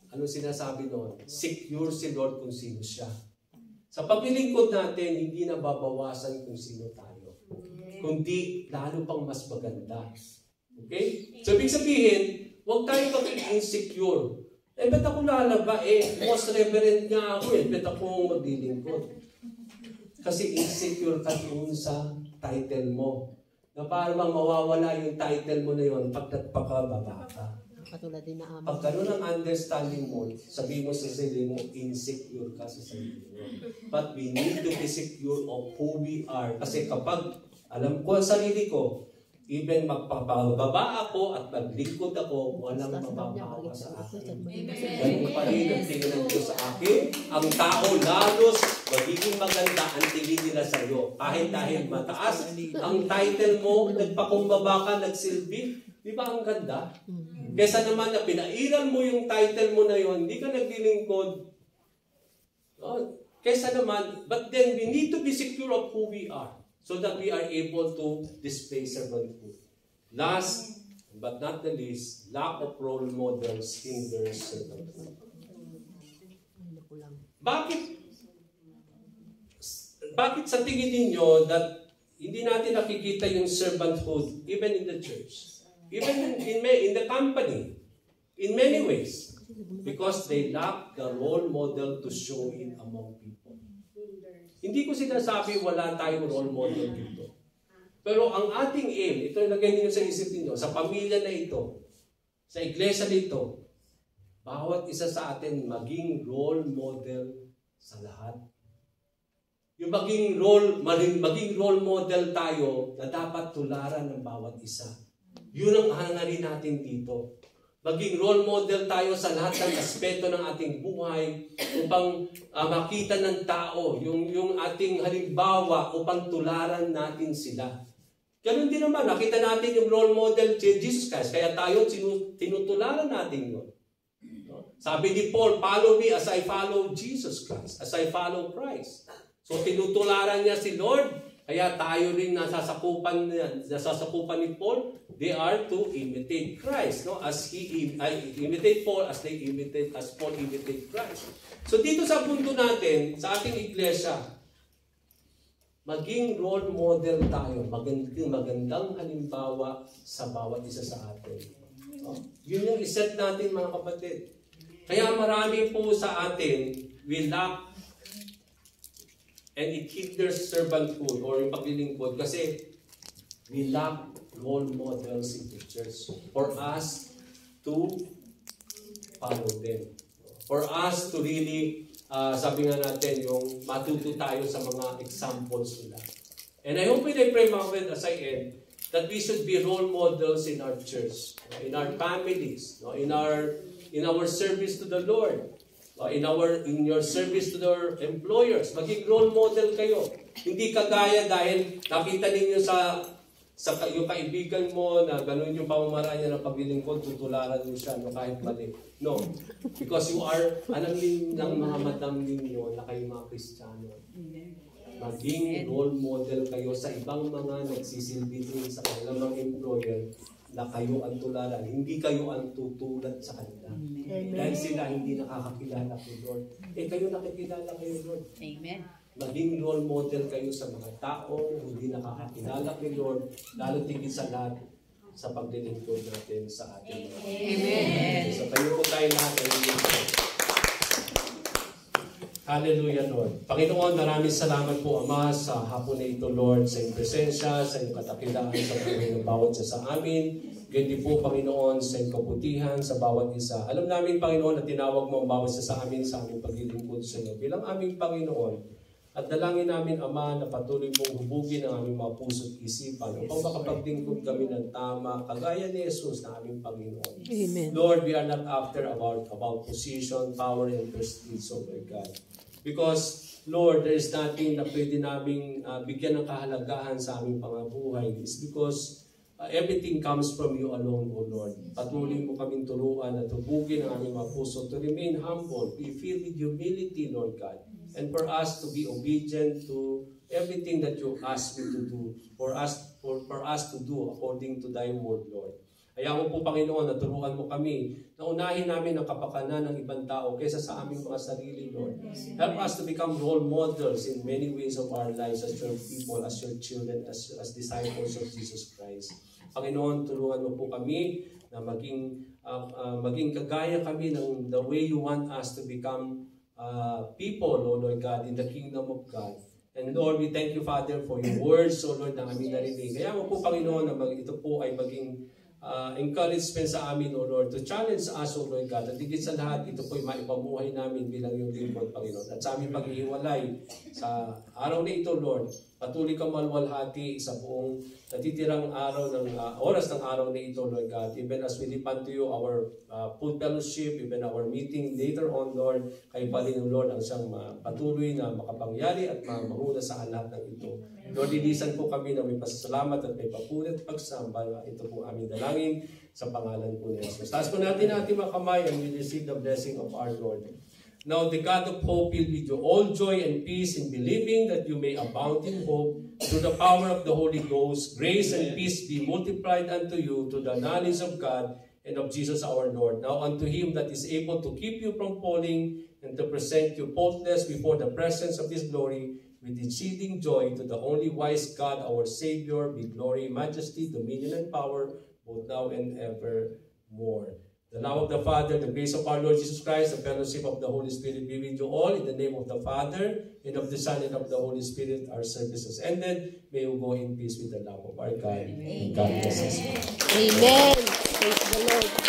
Ano sinasabi doon? Secure si Lord kung sino siya. Sa paglilingkod natin, hindi nababawasan kung sino tayo. Kundi lalo pang mas maganda. Okay? So, ibig sabihin, huwag tayo mag-insecure. Ba't ako lalaba? Most reverend nga ako ba't ako maglilingkod? Kasi insecure ka doon sa title mo. Na parang mawawala yung title mo na yun pag nagpakababa ka. Katulad din na amin. Pag gano'n ang understanding mo, sabihin mo sa sarili mo, insecure ka sa sarili mo. But we need to be secure of who we are. Kasi kapag alam ko ang sarili ko, Even magpapababa ako at maglingkod ako, walang mababawa sa akin. Ganun pa rin ang tingin ng Diyos sa akin. Ang tao lalos magiging maganda ang tingin nila sa iyo. Kahit dahil mataas ang title mo, nagpakumbaba ka, nagsilbi. Di ba ang ganda? Kesa naman na pinairan mo yung title mo na yon, hindi ka naglilingkod. Kesa naman, but then we need to be secure of who we are so that we are able to display servanthood. Last but not the least, lack of role models hinders servanthood. Bakit sa tingin ninyo that hindi natin nakikita yung servanthood even in the church? Even in the company, in many ways, because they lack the role model to show it among people. Hindi ko sinasabi wala tayong role model dito. Pero ang ating aim, ito yung lagay ninyo sa isip ninyo, sa pamilya na ito, sa iglesia nito, bawat isa sa atin maging role model sa lahat. Yung maging role model tayo na dapat tularan ng bawat isa. Yun ang hangarin natin dito. Maging role model tayo sa lahat ng aspeto ng ating buhay upang makita ng tao yung ating halimbawa upang tularan natin sila. Ganun din naman, nakita natin yung role model si Jesus Christ, kaya tayo tinutularan natin yun. Sabi ni Paul, follow me as I follow Jesus Christ, as I follow Christ. So tinutularan niya si Lord, kaya tayo rin nasasakupan ni Paul. They are to imitate Christ, no? As imitate Paul, as Paul imitate Christ. So dito sa punto natin, sa ating iglesia, maging role model tayo, magandang halimbawa sa bawat isa sa atin. No? Yun yung iset natin, mga kapatid. Kaya marami po sa atin, we lack and it hinders servanthood or yung paglilingkod kasi we lack role models in the church for us to follow them. For us to really, sabi nga natin, yung matuto tayo sa mga examples nila. And I hope and I pray, mga friend, as I end, that we should be role models in our church, in our families, in our service to the Lord, in your service to your employers. Maging role model kayo. Hindi kagaya dahil nakita ninyo sa yung kaibigan mo na ganun yung pamamaraan niya ng paglilingkod, tutularan niyo siya kahit mali. No. Because you are, alam din ng mga madam ninyo na kayo mga Kristiyano. Maging role model kayo sa ibang mga nagsisilbi din sa kanilang mga employer na kayo ang tularan, hindi kayo ang tutulad sa kanila. Amen. Dahil sila hindi nakakakilala kay Lord. Kayo nakikilala kay Lord. Amen. Maging role model kayo sa mga tao hindi nakakakilala kay Lord, lalo tigit sa lahat sa paglilingkod natin sa ating mga. Amen. So tayo po tayo lahat. Hallelujah, Lord. Panginoon, maraming salamat po, Ama, sa hapon na ito, Lord, sa iyong presensya, sa iyong katakilaan, sa Panginoon ng bawat isa sa amin. Ganyan po, Panginoon, sa iyong kabutihan, sa bawat isa. Alam namin, Panginoon, na tinawag mo ang bawat isa sa amin sa aming paglilingkod sa iyo. Bilang aming Panginoon, at dalangin namin, Ama, na patuloy mong hubugin ang aming mga puso at isipan upang makapaglingkod kami ng tama, kagaya ni Jesus na aming Panginoon. Amen. Lord, we are not after about position, power, and prestige, oh my God. Because, Lord, there is nothing na pwede naming bigyan ng kahalagahan sa aming pangabuhay. It's because everything comes from you alone, O Lord. Patuloy mo kaming turuan at hubugin ang aming mga puso to remain humble, be filled with humility, Lord God. And for us to be obedient to everything that you ask me to do, for us to do according to thy word, Lord. Kaya mo po, Panginoon, na turuan mo kami na unahin namin ang kapakanan ng ibang tao kaysa sa aming mga sarili, Lord. Help us to become role models in many ways of our lives as your people, as your children, as disciples of Jesus Christ. Panginoon, turuan mo po kami na maging kagaya kami ng the way you want us to become people, O Lord God, in the kingdom of God. And Lord, we thank you, Father, for your words, O Lord, na aming narinig. Kaya mo po, Panginoon, na ito po ay maging encouragement sa amin, O Lord, to challenge us, O Lord God. At higit sa lahat, ito po'y maipamuhay namin bilang yung lingkod, Panginoon. At sa aming paghihiwalay sa araw na ito, Lord, Patuloy kang malwalhati sa buong natitirang araw ng oras ng araw na ito, Lord God. Even as we depend to you, our full fellowship, even our meeting later on, Lord, kayo pa rin, Lord, ang siyang patuloy na makapangyari at mahuna sa lahat ng ito. Lord, lilisan po kami na may pasasalamat at may papunit pagsamba. Ito po aming dalangin sa pangalan po ni Jesus. Taas po natin ating mga kamay and we receive the blessing of our Lord. Now the God of hope will give you all joy and peace in believing that you may abound in hope through the power of the Holy Ghost. Grace and peace be multiplied unto you to the knowledge of God and of Jesus our Lord. Now unto him that is able to keep you from falling and to present you faultless before the presence of his glory with exceeding joy, to the only wise God our Savior be glory, majesty, dominion, and power both now and evermore. The love of the Father, the grace of our Lord Jesus Christ, the fellowship of the Holy Spirit be with you all. In the name of the Father, and of the Son, and of the Holy Spirit, our service is ended. May we go in peace with the love of our God. Amen. God bless us. Amen. Praise the Lord.